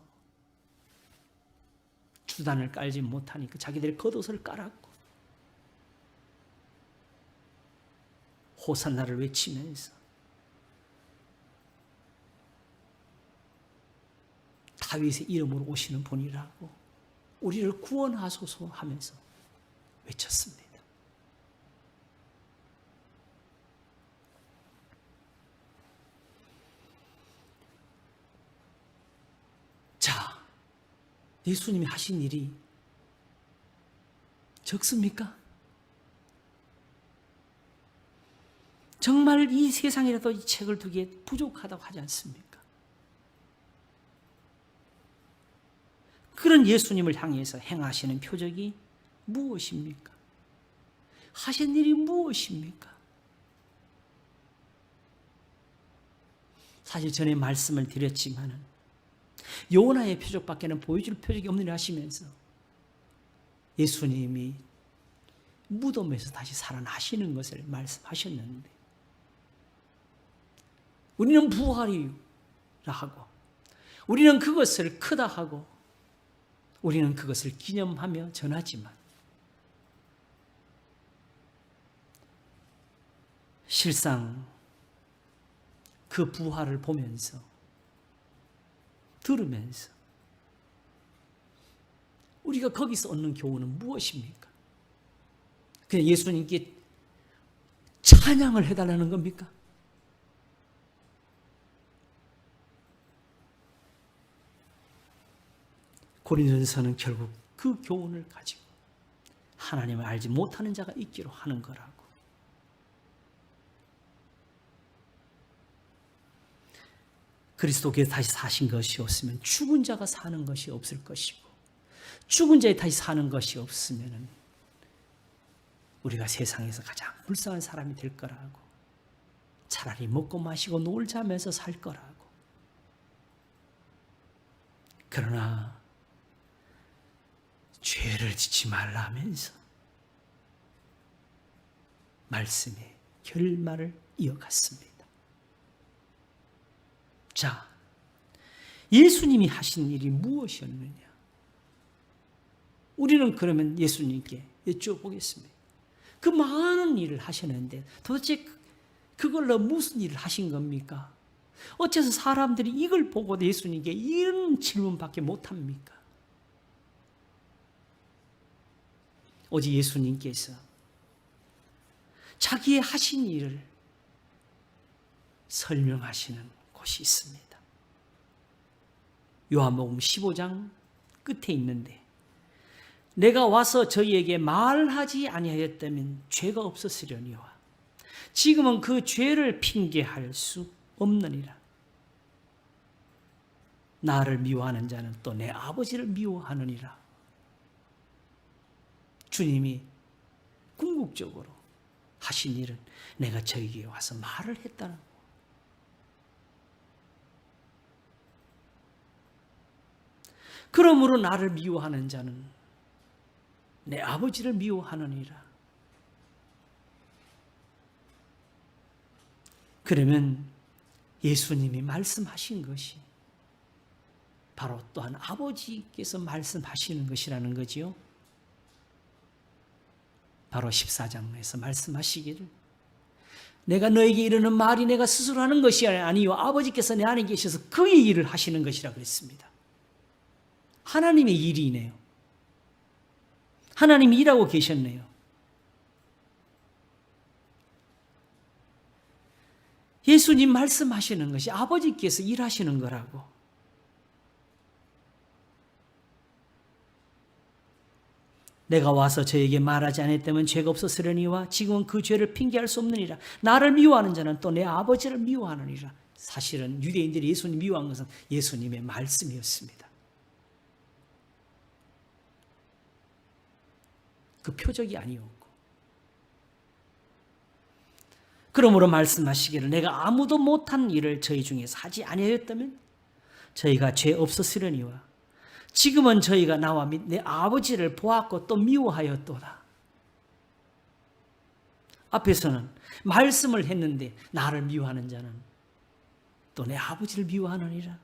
주단을 깔지 못하니까 자기들이 겉옷을 깔았고 호산나를 외치면서 다윗의 이름으로 오시는 분이라고 우리를 구원하소서 하면서 외쳤습니다. 자, 예수님이 하신 일이 적습니까? 정말 이 세상이라도 이 책을 두기에 부족하다고 하지 않습니까? 그런 예수님을 향해서 행하시는 표적이 무엇입니까? 하신 일이 무엇입니까? 사실 전에 말씀을 드렸지만은 요나의 표적밖에는 보여줄 표적이 없느냐 하시면서 예수님이 무덤에서 다시 살아나시는 것을 말씀하셨는데 우리는 부활이라 하고 우리는 그것을 크다 하고 우리는 그것을 기념하며 전하지만 실상 그 부활을 보면서 들으면서 우리가 거기서 얻는 교훈은 무엇입니까? 그냥 예수님께 찬양을 해달라는 겁니까? 고린도전서는 결국 그 교훈을 가지고 하나님을 알지 못하는 자가 있기로 하는 거라고. 그리스도께서 다시 사신 것이 없으면 죽은 자가 사는 것이 없을 것이고 죽은 자에 다시 사는 것이 없으면 우리가 세상에서 가장 불쌍한 사람이 될 거라고. 차라리 먹고 마시고 놀자면서 살 거라고. 그러나 죄를 짓지 말라 하면서 말씀의 결말을 이어갔습니다. 자, 예수님이 하신 일이 무엇이었느냐? 우리는 그러면 예수님께 여쭤보겠습니다. 그 많은 일을 하셨는데 도대체 그걸로 무슨 일을 하신 겁니까? 어째서 사람들이 이걸 보고 예수님께 이런 질문밖에 못합니까? 오직 예수님께서 자기의 하신 일을 설명하시는 곳이 있습니다. 요한복음 15장 끝에 있는데 내가 와서 저희에게 말하지 아니하였다면 죄가 없었으려니와 지금은 그 죄를 핑계할 수 없느니라. 나를 미워하는 자는 또 내 아버지를 미워하느니라. 주님이 궁극적으로 하신 일은 내가 저에게 와서 말을 했다는 거. 그러므로 나를 미워하는 자는 내 아버지를 미워하느니라. 그러면 예수님이 말씀하신 것이 바로 또한 아버지께서 말씀하시는 것이라는 거지요. 바로 14장에서 말씀하시기를 내가 너에게 이르는 말이 내가 스스로 하는 것이 아니요 아버지께서 내 안에 계셔서 그의 일을 하시는 것이라 그랬습니다. 하나님의 일이네요. 하나님이 일하고 계셨네요. 예수님 말씀하시는 것이 아버지께서 일하시는 거라고. 내가 와서 저에게 말하지 않았다면 죄가 없었으려니와 지금은 그 죄를 핑계할 수 없느니라. 나를 미워하는 자는 또 내 아버지를 미워하느니라. 사실은 유대인들이 예수님 미워한 것은 예수님의 말씀이었습니다. 그 표적이 아니었고. 그러므로 말씀하시기를 내가 아무도 못한 일을 저희 중에서 하지 아니하였다면 저희가 죄 없었으려니와 지금은 저희가 나와 내 아버지를 보았고 또 미워하였도다. 앞에서는 말씀을 했는데 나를 미워하는 자는 또 내 아버지를 미워하느니라.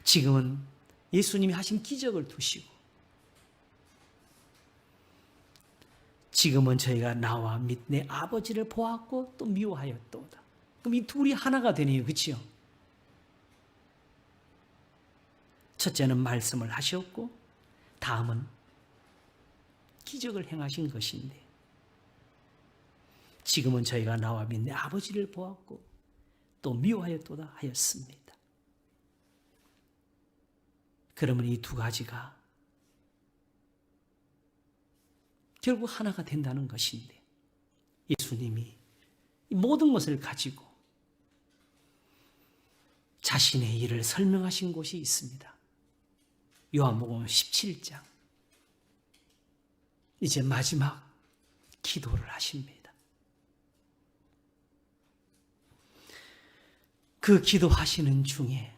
지금은 예수님이 하신 기적을 두시고 지금은 저희가 나와 및 내 아버지를 보았고 또 미워하였도다. 그럼 이 둘이 하나가 되네요. 그렇죠? 첫째는 말씀을 하셨고 다음은 기적을 행하신 것인데 지금은 저희가 나와 및 내 아버지를 보았고 또 미워하였도다 하였습니다. 그러면 이 두 가지가 결국 하나가 된다는 것인데 예수님이 이 모든 것을 가지고 자신의 일을 설명하신 곳이 있습니다. 요한복음 17장. 이제 마지막 기도를 하십니다. 그 기도하시는 중에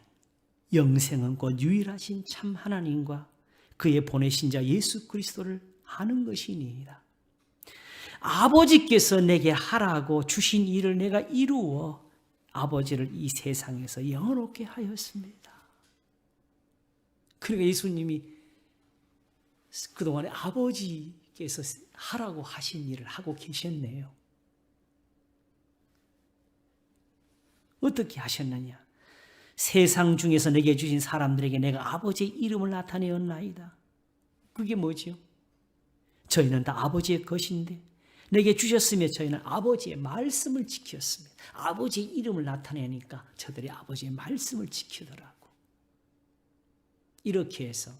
영생은 곧 유일하신 참 하나님과 그의 보내신 자 예수 그리스도를 아는 것이니이다. 아버지께서 내게 하라고 주신 일을 내가 이루어 아버지를 이 세상에서 영원롭게 하였습니다. 그러니까 예수님이 그동안에 아버지께서 하라고 하신 일을 하고 계셨네요. 어떻게 하셨느냐? 세상 중에서 내게 주신 사람들에게 내가 아버지의 이름을 나타내었나이다. 그게 뭐죠? 저희는 다 아버지의 것인데 내게 주셨으며 저희는 아버지의 말씀을 지켰습니다. 아버지의 이름을 나타내니까 저들이 아버지의 말씀을 지키더라고. 이렇게 해서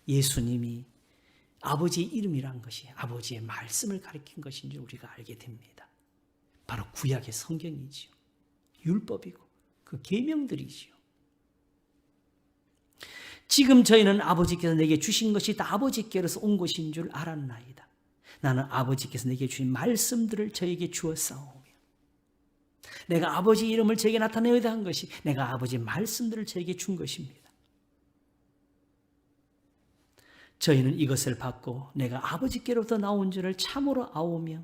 예수님이 아버지의 이름이란 것이 아버지의 말씀을 가리킨 것인 줄 우리가 알게 됩니다. 바로 구약의 성경이지요. 율법이고 그 계명들이지요. 지금 저희는 아버지께서 내게 주신 것이 다 아버지께로서 온 것인 줄 알았나이다. 나는 아버지께서 내게 주신 말씀들을 저에게 주었사오며 내가 아버지 이름을 저에게 나타내야 한 것이 내가 아버지의 말씀들을 저에게 준 것입니다. 저희는 이것을 받고 내가 아버지께로부터 나온 줄을 참으로 아오며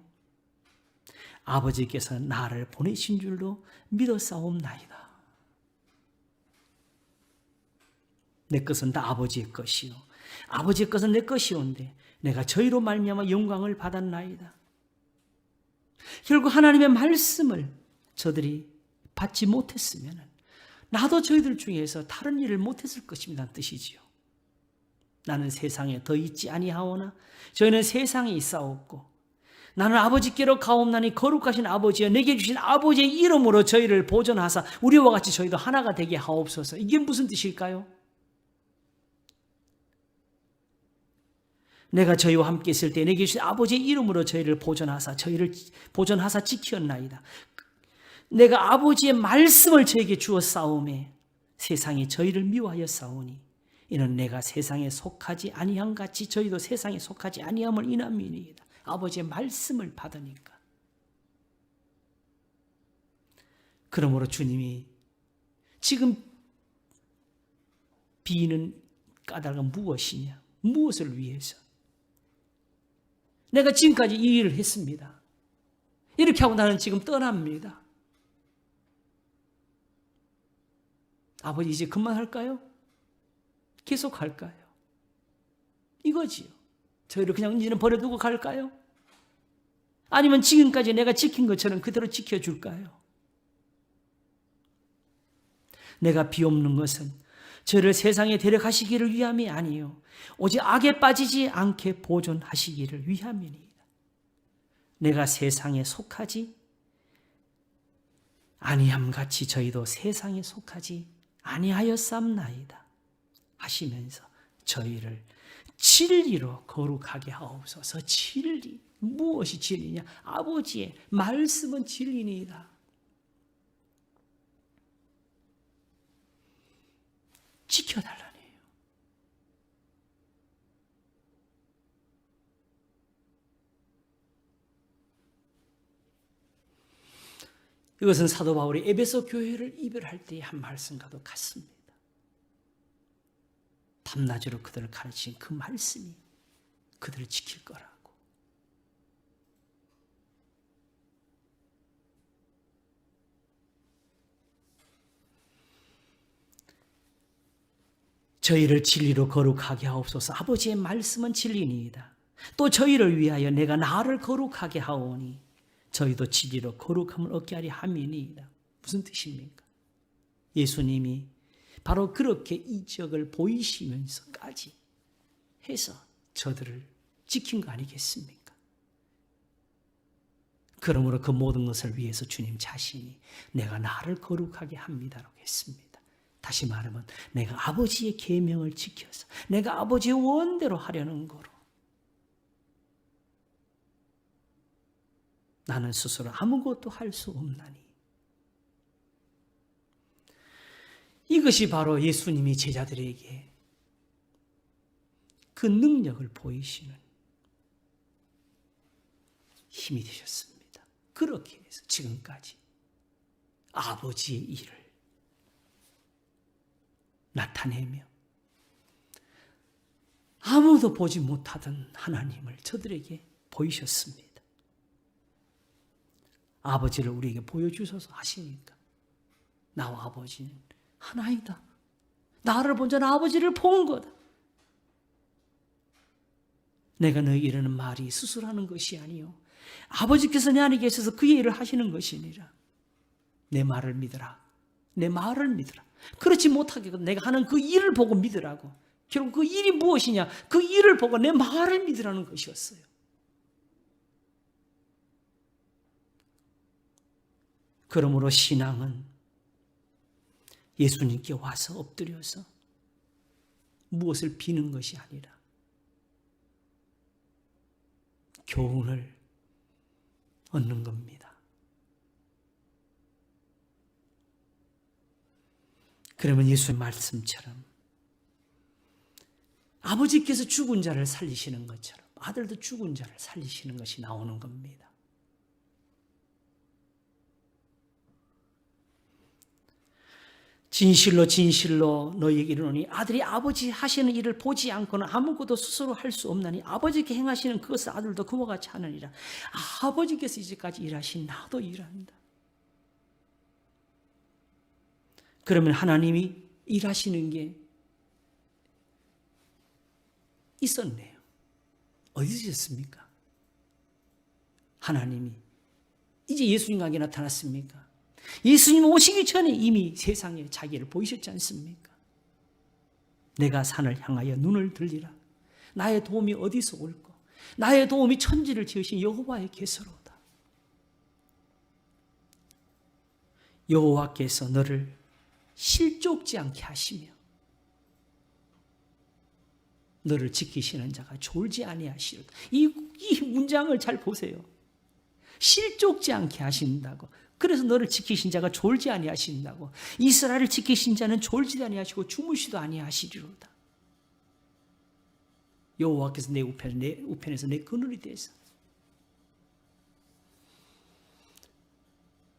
아버지께서 나를 보내신 줄로 믿었사옵나이다. 내 것은 다 아버지의 것이요 아버지의 것은 내 것이온데 내가 저희로 말미암아 영광을 받았나이다. 결국 하나님의 말씀을 저들이 받지 못했으면 나도 저희들 중에서 다른 일을 못했을 것입니다. 뜻이지요. 나는 세상에 더 있지 아니하오나 저희는 세상에 있사옵고 나는 아버지께로 가옵나니 거룩하신 아버지여 내게 주신 아버지의 이름으로 저희를 보존하사 우리와 같이 저희도 하나가 되게 하옵소서. 이게 무슨 뜻일까요? 내가 저희와 함께 있을 때 내게 주신 아버지의 이름으로 저희를 보존하사 지켰나이다. 내가 아버지의 말씀을 저에게 주어 싸움에 세상이 저희를 미워하여 싸우니 이는 내가 세상에 속하지 아니함 같이 저희도 세상에 속하지 아니함을 인함이니이다. 아버지의 말씀을 받으니까. 그러므로 주님이 지금 비는 까닭은 무엇이냐? 무엇을 위해서? 내가 지금까지 이 일을 했습니다. 이렇게 하고 나는 지금 떠납니다. 아버지 이제 그만할까요? 계속 할까요? 이거지요. 저희를 그냥 이제는 버려두고 갈까요? 아니면 지금까지 내가 지킨 것처럼 그대로 지켜줄까요? 내가 비옵는 것은 저를 세상에 데려가시기를 위함이 아니요 오직 악에 빠지지 않게 보존하시기를 위함이니이다. 내가 세상에 속하지 아니함같이 저희도 세상에 속하지 아니하였삼나이다 하시면서 저희를 진리로 거룩하게 하옵소서. 진리, 무엇이 진리냐? 아버지의 말씀은 진리니이다. 지켜달라네요. 이것은 사도 바울이 에베소 교회를 이별할 때의 한 말씀과도 같습니다. 밤낮으로 그들을 가르친 그 말씀이 그들을 지킬 거라고. 저희를 진리로 거룩하게 하옵소서. 아버지의 말씀은 진리니이다. 또 저희를 위하여 내가 나를 거룩하게 하오니 저희도 진리로 거룩함을 얻게 하리 함이니이다. 무슨 뜻입니까? 예수님이 바로 그렇게 이적을 보이시면서까지 해서 저들을 지킨 거 아니겠습니까? 그러므로 그 모든 것을 위해서 주님 자신이 내가 나를 거룩하게 합니다라고 했습니다. 다시 말하면 내가 아버지의 계명을 지켜서 내가 아버지의 원대로 하려는 거로 나는 스스로 아무것도 할 수 없나니. 이것이 바로 예수님이 제자들에게 그 능력을 보이시는 힘이 되셨습니다. 그렇게 해서 지금까지 아버지의 일을 나타내며 아무도 보지 못하던 하나님을 저들에게 보이셨습니다. 아버지를 우리에게 보여주셔서 하시니까 나와 아버지는 하나이다. 나를 본 자는 아버지를 본 거다. 내가 너에게 이르는 말이 스스로 하는 것이 아니요 아버지께서 내 안에 계셔서 그의 일을 하시는 것이니라. 내 말을 믿으라. 내 말을 믿으라. 그렇지 못하게 내가 하는 그 일을 보고 믿으라고. 결국 그 일이 무엇이냐? 그 일을 보고 내 말을 믿으라는 것이었어요. 그러므로 신앙은 예수님께 와서 엎드려서 무엇을 비는 것이 아니라 교훈을 얻는 겁니다. 그러면 예수의 말씀처럼 아버지께서 죽은 자를 살리시는 것처럼 아들도 죽은 자를 살리시는 것이 나오는 겁니다. 진실로 진실로 너희에게 이르노니 아들이 아버지 하시는 일을 보지 않고는 아무것도 스스로 할 수 없나니 아버지께 행하시는 그것을 아들도 그와 같이 하느니라. 아버지께서 이제까지 일하신 나도 일한다. 그러면 하나님이 일하시는 게 있었네요. 어디서 있었습니까? 하나님이 이제 예수님에게 나타났습니까? 예수님 오시기 전에 이미 세상에 자기를 보이셨지 않습니까? 내가 산을 향하여 눈을 들리라. 나의 도움이 어디서 올까? 나의 도움이 천지를 지으신 여호와에게서로다. 여호와께서 너를 실족지 않게 하시며 너를 지키시는 자가 졸지 아니하시리로다. 이 문장을 잘 보세요. 실족지 않게 하신다고. 그래서 너를 지키신 자가 졸지 아니하신다고. 이스라엘을 지키신 자는 졸지 아니하시고 주무시도 아니하시리로다. 여호와께서 내 우편에서 내 그늘이 되사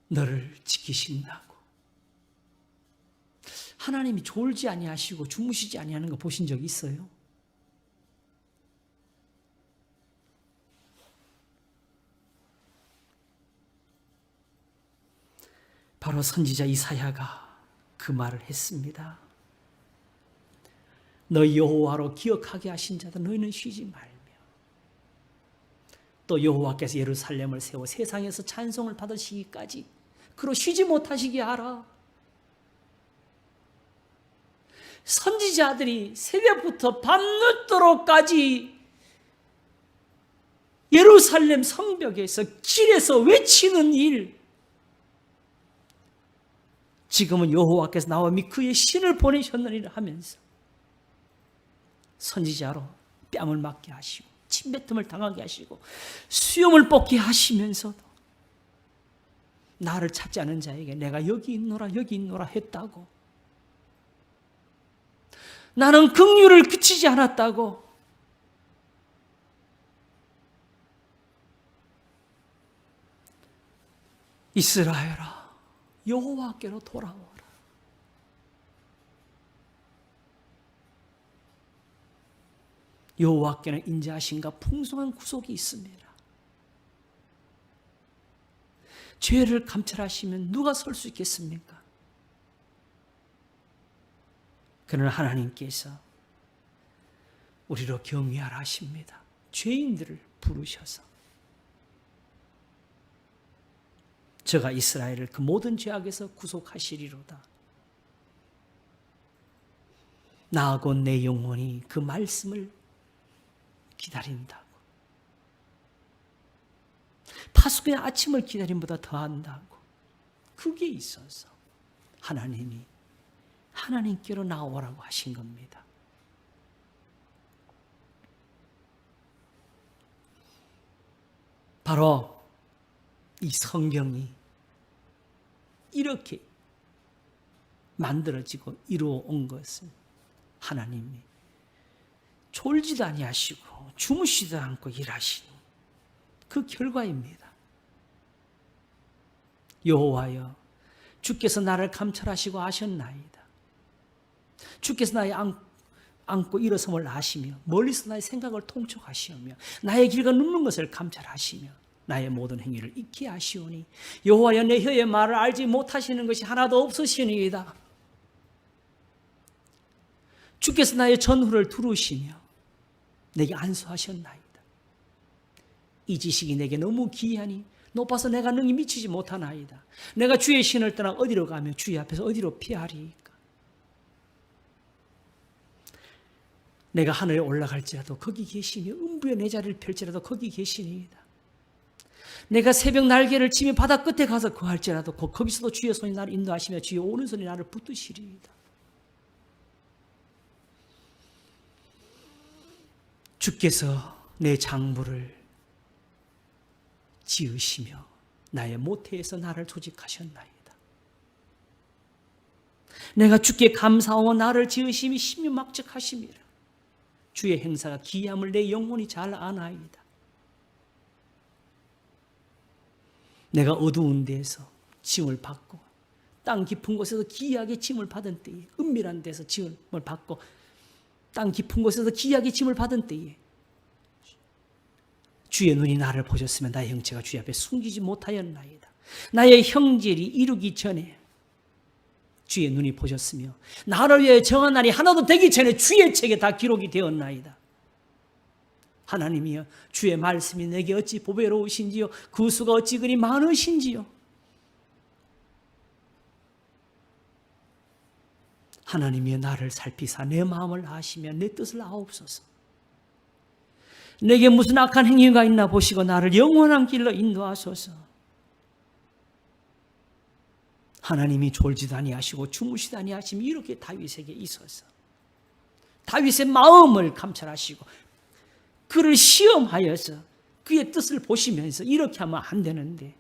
너를 지키신다고. 하나님이 졸지 아니하시고 주무시지 아니하는 거 보신 적 있어요? 바로 선지자 이사야가 그 말을 했습니다. 너희 여호와로 기억하게 하신 자들 너희는 쉬지 말며 또 여호와께서 예루살렘을 세워 세상에서 찬송을 받으시기까지 그로 쉬지 못하시게 하라. 선지자들이 새벽부터 밤늦도록까지 예루살렘 성벽에서 길에서 외치는 일, 지금은 여호와께서 나와 및 그의 신을 보내셨느니라 하면서 선지자로 뺨을 맞게 하시고 침뱉음을 당하게 하시고 수염을 뽑게 하시면서도 나를 찾지 않은 자에게 내가 여기 있노라 여기 있노라 했다고, 나는 긍휼을 그치지 않았다고, 이스라엘아 여호와께로 돌아오라. 여호와께는 인자하심과 풍성한 구속이 있습니다. 죄를 감찰하시면 누가 설 수 있겠습니까? 그러나 하나님께서 우리로 경외하라 하십니다. 죄인들을 부르셔서 저가 이스라엘을 그 모든 죄악에서 구속하시리로다. 나하고 내 영혼이 그 말씀을 기다린다고. 파수꾼의 아침을 기다림보다 더한다고. 그게 있어서 하나님이 하나님께로 나오라고 하신 겁니다. 바로 이 성경이 이렇게 만들어지고 이루어 온 것은 하나님이 졸지도 아니하시고 주무시지도 않고 일하시는 그 결과입니다. 여호와여, 주께서 나를 감찰하시고 아셨나이다. 주께서 나의 안고 일어섬을 아시며 멀리서 나의 생각을 통촉하시며 나의 길과 눕는 것을 감찰하시며 나의 모든 행위를 익히 아시오니 여호와여, 내 혀의 말을 알지 못하시는 것이 하나도 없으시니이다. 주께서 나의 전후를 두루시며 내게 안수하셨나이다. 이 지식이 내게 너무 기이하니 높아서 내가 능히 미치지 못하나이다. 내가 주의 신을 떠나 어디로 가며 주의 앞에서 어디로 피하리이까? 내가 하늘에 올라갈지라도 거기 계시며 음부에 내 자리를 펼지라도 거기 계시니이다. 내가 새벽 날개를 치며 바다 끝에 가서 거할지라도 거기서도 주의 손이 나를 인도하시며 주의 오른손이 나를 붙드시리이다. 주께서 내 장부를 지으시며 나의 모태에서 나를 조직하셨나이다. 내가 주께 감사하며 나를 지으심이 신유막적하심이라. 주의 행사가 기이함을 내 영혼이 잘 아나이다. 내가 어두운 데에서 짐을 받고 땅 깊은 곳에서 기이하게 짐을 받은 때에, 은밀한 데서 짐을 받고 땅 깊은 곳에서 기이하게 짐을 받은 때에 주의 눈이 나를 보셨으면 나의 형체가 주의 앞에 숨기지 못하였나이다. 나의 형질이 이루기 전에 주의 눈이 보셨으며 나를 위해 정한 날이 하나도 되기 전에 주의 책에 다 기록이 되었나이다. 하나님이여, 주의 말씀이 내게 어찌 보배로우신지요, 그 수가 어찌 그리 많으신지요. 하나님이여, 나를 살피사 내 마음을 아시며 내 뜻을 아옵소서. 내게 무슨 악한 행위가 있나 보시고 나를 영원한 길로 인도하소서. 하나님이 졸지도 아니하시고 주무시도 아니하시며 이렇게 다윗에게 있어서 다윗의 마음을 감찰하시고 그를 시험하여서 그의 뜻을 보시면서 이렇게 하면 안 되는데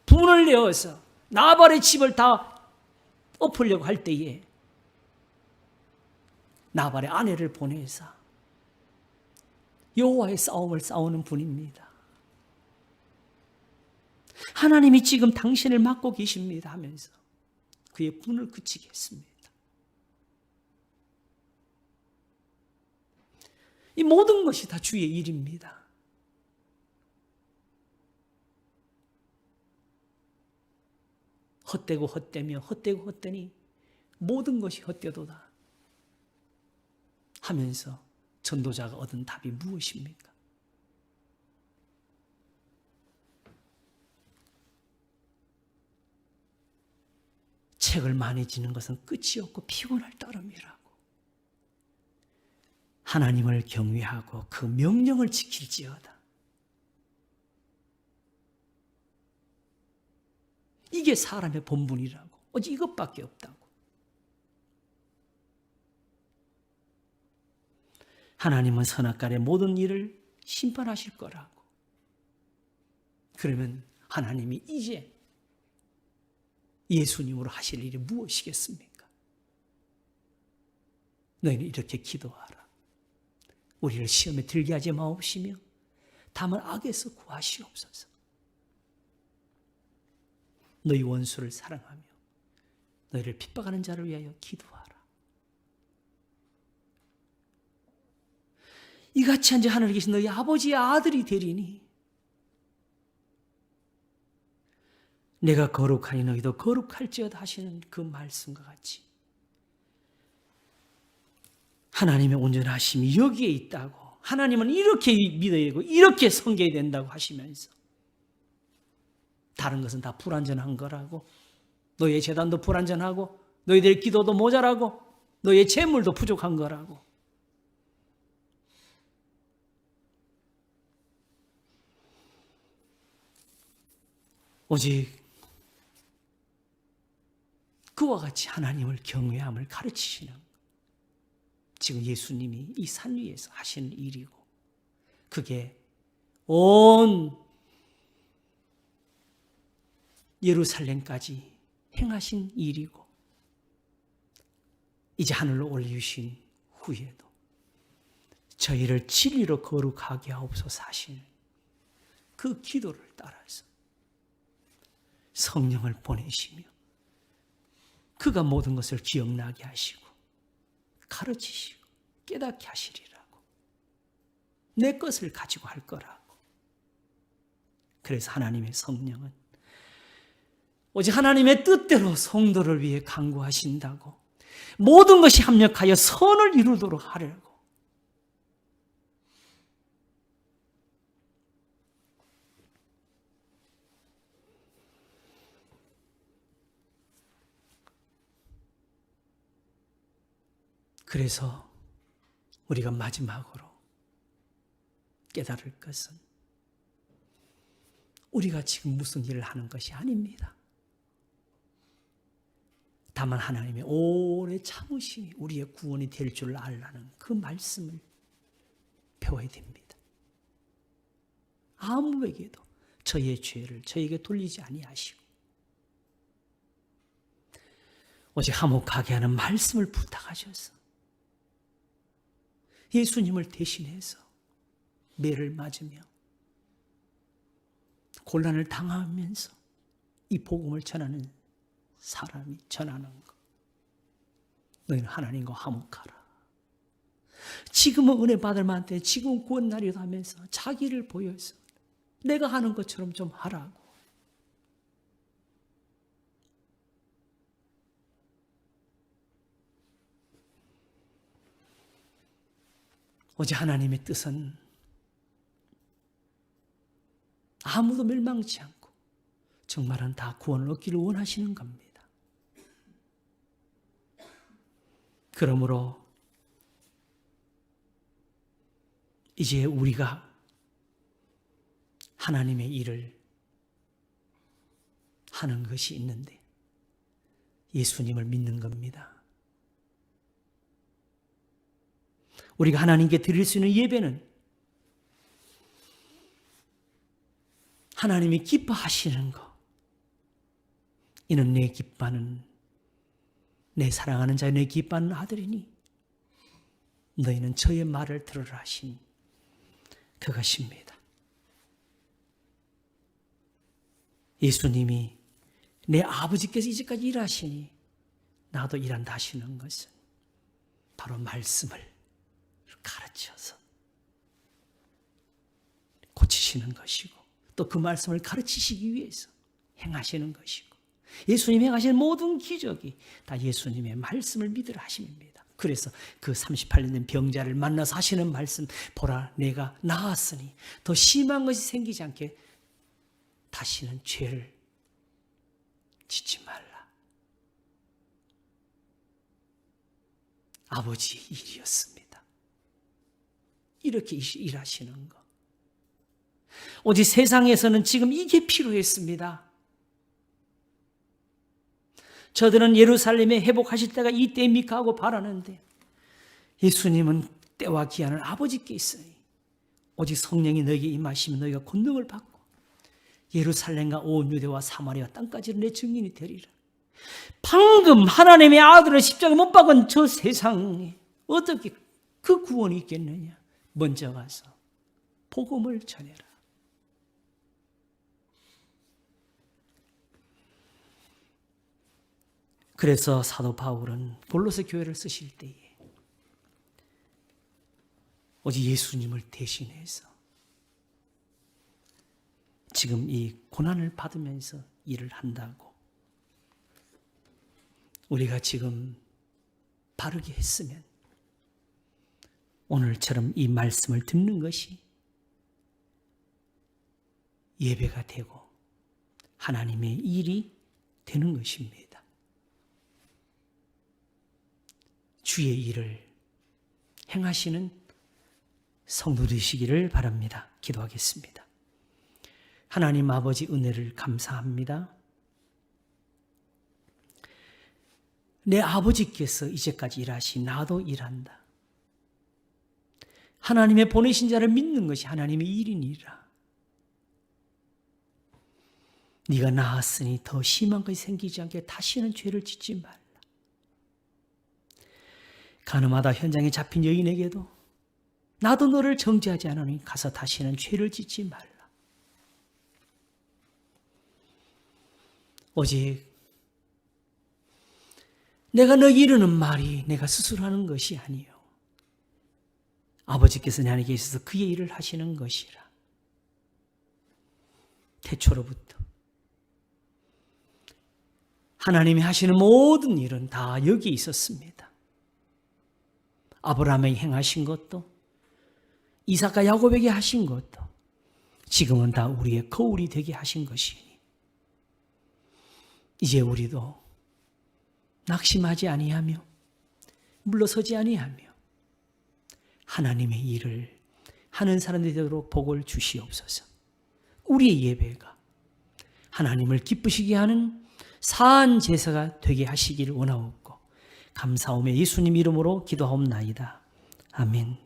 분을 내어서 나발의 집을 다 엎으려고 할 때에 나발의 아내를 보내서 여호와의 싸움을 싸우는 분입니다. 하나님이 지금 당신을 맡고 계십니다 하면서 그의 분을 그치게 했습니다. 이 모든 것이 다 주의 일입니다. 헛되고 헛되며 헛되고 헛되니 모든 것이 헛되도다 하면서 전도자가 얻은 답이 무엇입니까? 책을 많이 지는 것은 끝이 없고 피곤할 따름이라고. 하나님을 경외하고 그 명령을 지킬지어다. 이게 사람의 본분이라고. 오직 이것밖에 없다고. 하나님은 선악간의 모든 일을 심판하실 거라고. 그러면 하나님이 이제 예수님으로 하실 일이 무엇이겠습니까? 너희는 이렇게 기도하라. 우리를 시험에 들게 하지 마옵시며 다만 악에서 구하시옵소서. 너희 원수를 사랑하며 너희를 핍박하는 자를 위하여 기도하라. 이같이 한자 하늘에 계신 너희 아버지의 아들이 되리니 내가 거룩하니 너희도 거룩할지어다 하시는 그 말씀과 같이 하나님의 온전하심이 여기에 있다고, 하나님은 이렇게 믿어야 되고 이렇게 섬겨야 된다고 하시면서 다른 것은 다 불완전한 거라고, 너희의 제단도 불완전하고 너희들의 기도도 모자라고 너희의 재물도 부족한 거라고. 오직 그와 같이 하나님을 경외함을 가르치시는, 지금 예수님이 이 산 위에서 하시는 일이고, 그게 온 예루살렘까지 행하신 일이고, 이제 하늘로 올리신 후에도 저희를 진리로 거룩하게 하옵소서 하시는 그 기도를 따라서 성령을 보내시며 그가 모든 것을 기억나게 하시고 가르치시고 깨닫게 하시리라고, 내 것을 가지고 할 거라고. 그래서 하나님의 성령은 오직 하나님의 뜻대로 성도를 위해 간구하신다고, 모든 것이 합력하여 선을 이루도록 하려고. 그래서 우리가 마지막으로 깨달을 것은 우리가 지금 무슨 일을 하는 것이 아닙니다. 다만 하나님의 오래 참으심이 우리의 구원이 될 줄 알라는 그 말씀을 배워야 됩니다. 아무에게도 저희의 죄를 저에게 돌리지 아니하시고 오직 화목하게 하는 말씀을 부탁하셔서 예수님을 대신해서 매를 맞으며 곤란을 당하면서 이 복음을 전하는 사람이 전하는 것. 너희는 하나님과 화목하라. 지금은 은혜 받을 만한데 지금 구원 날이다 하면서 자기를 보여서 내가 하는 것처럼 좀 하라고. 오직 하나님의 뜻은 아무도 멸망치 않고 정말은 다 구원을 얻기를 원하시는 겁니다. 그러므로 이제 우리가 하나님의 일을 하는 것이 있는데 예수님을 믿는 겁니다. 우리가 하나님께 드릴 수 있는 예배는 하나님이 기뻐하시는 것. 이는 내 기뻐하는, 내 사랑하는 자여 내 기뻐하는 아들이니 너희는 저의 말을 들으라 하신 그것입니다. 예수님이 내 아버지께서 이제까지 일하시니 나도 일한다 하시는 것은 바로 말씀을 가르쳐서 고치시는 것이고 또 그 말씀을 가르치시기 위해서 행하시는 것이고, 예수님이 행하시는 모든 기적이 다 예수님의 말씀을 믿으라 하심입니다. 그래서 그 38년 된 병자를 만나서 하시는 말씀, 보라 내가 나았으니 더 심한 것이 생기지 않게 다시는 죄를 짓지 말라. 아버지의 일이었습니다. 이렇게 일하시는 것. 오직 세상에서는 지금 이게 필요했습니다. 저들은 예루살렘에 회복하실 때가 이때입니까 하고 바라는데 예수님은 때와 기한은 아버지께 있으니 오직 성령이 너에게 임하시면 너희가 권능을 받고 예루살렘과 온 유대와 사마리아 땅까지는 내 증인이 되리라. 방금 하나님의 아들을 십자가에 못 박은 저 세상에 어떻게 그 구원이 있겠느냐. 먼저 가서 복음을 전해라. 그래서 사도 바울은 골로새 교회를 쓰실 때에 오직 예수님을 대신해서 지금 이 고난을 받으면서 일을 한다고 우리가 지금 바르게 했으면 오늘처럼 이 말씀을 듣는 것이 예배가 되고 하나님의 일이 되는 것입니다. 주의 일을 행하시는 성도 되시기를 바랍니다. 기도하겠습니다. 하나님 아버지 은혜를 감사합니다. 내 아버지께서 이제까지 일하신 나도 일한다. 하나님의 보내신 자를 믿는 것이 하나님의 일이니라. 네가 나았으니 더 심한 것이 생기지 않게 다시는 죄를 짓지 말라. 가늠하다 현장에 잡힌 여인에게도 나도 너를 정죄하지 않으니 가서 다시는 죄를 짓지 말라. 오직 내가 너에게 이르는 말이 내가 스스로 하는 것이 아니요 아버지께서 내 안에 계셔서 그의 일을 하시는 것이라. 태초로부터 하나님이 하시는 모든 일은 다 여기 있었습니다. 아브라함에게 행하신 것도 이삭과 야곱에게 하신 것도 지금은 다 우리의 거울이 되게 하신 것이니 이제 우리도 낙심하지 아니하며 물러서지 아니하며 하나님의 일을 하는 사람들이 되도록 복을 주시옵소서. 우리의 예배가 하나님을 기쁘시게 하는 사한 제사가 되게 하시기를 원하옵고 감사하며 예수님 이름으로 기도하옵나이다. 아멘.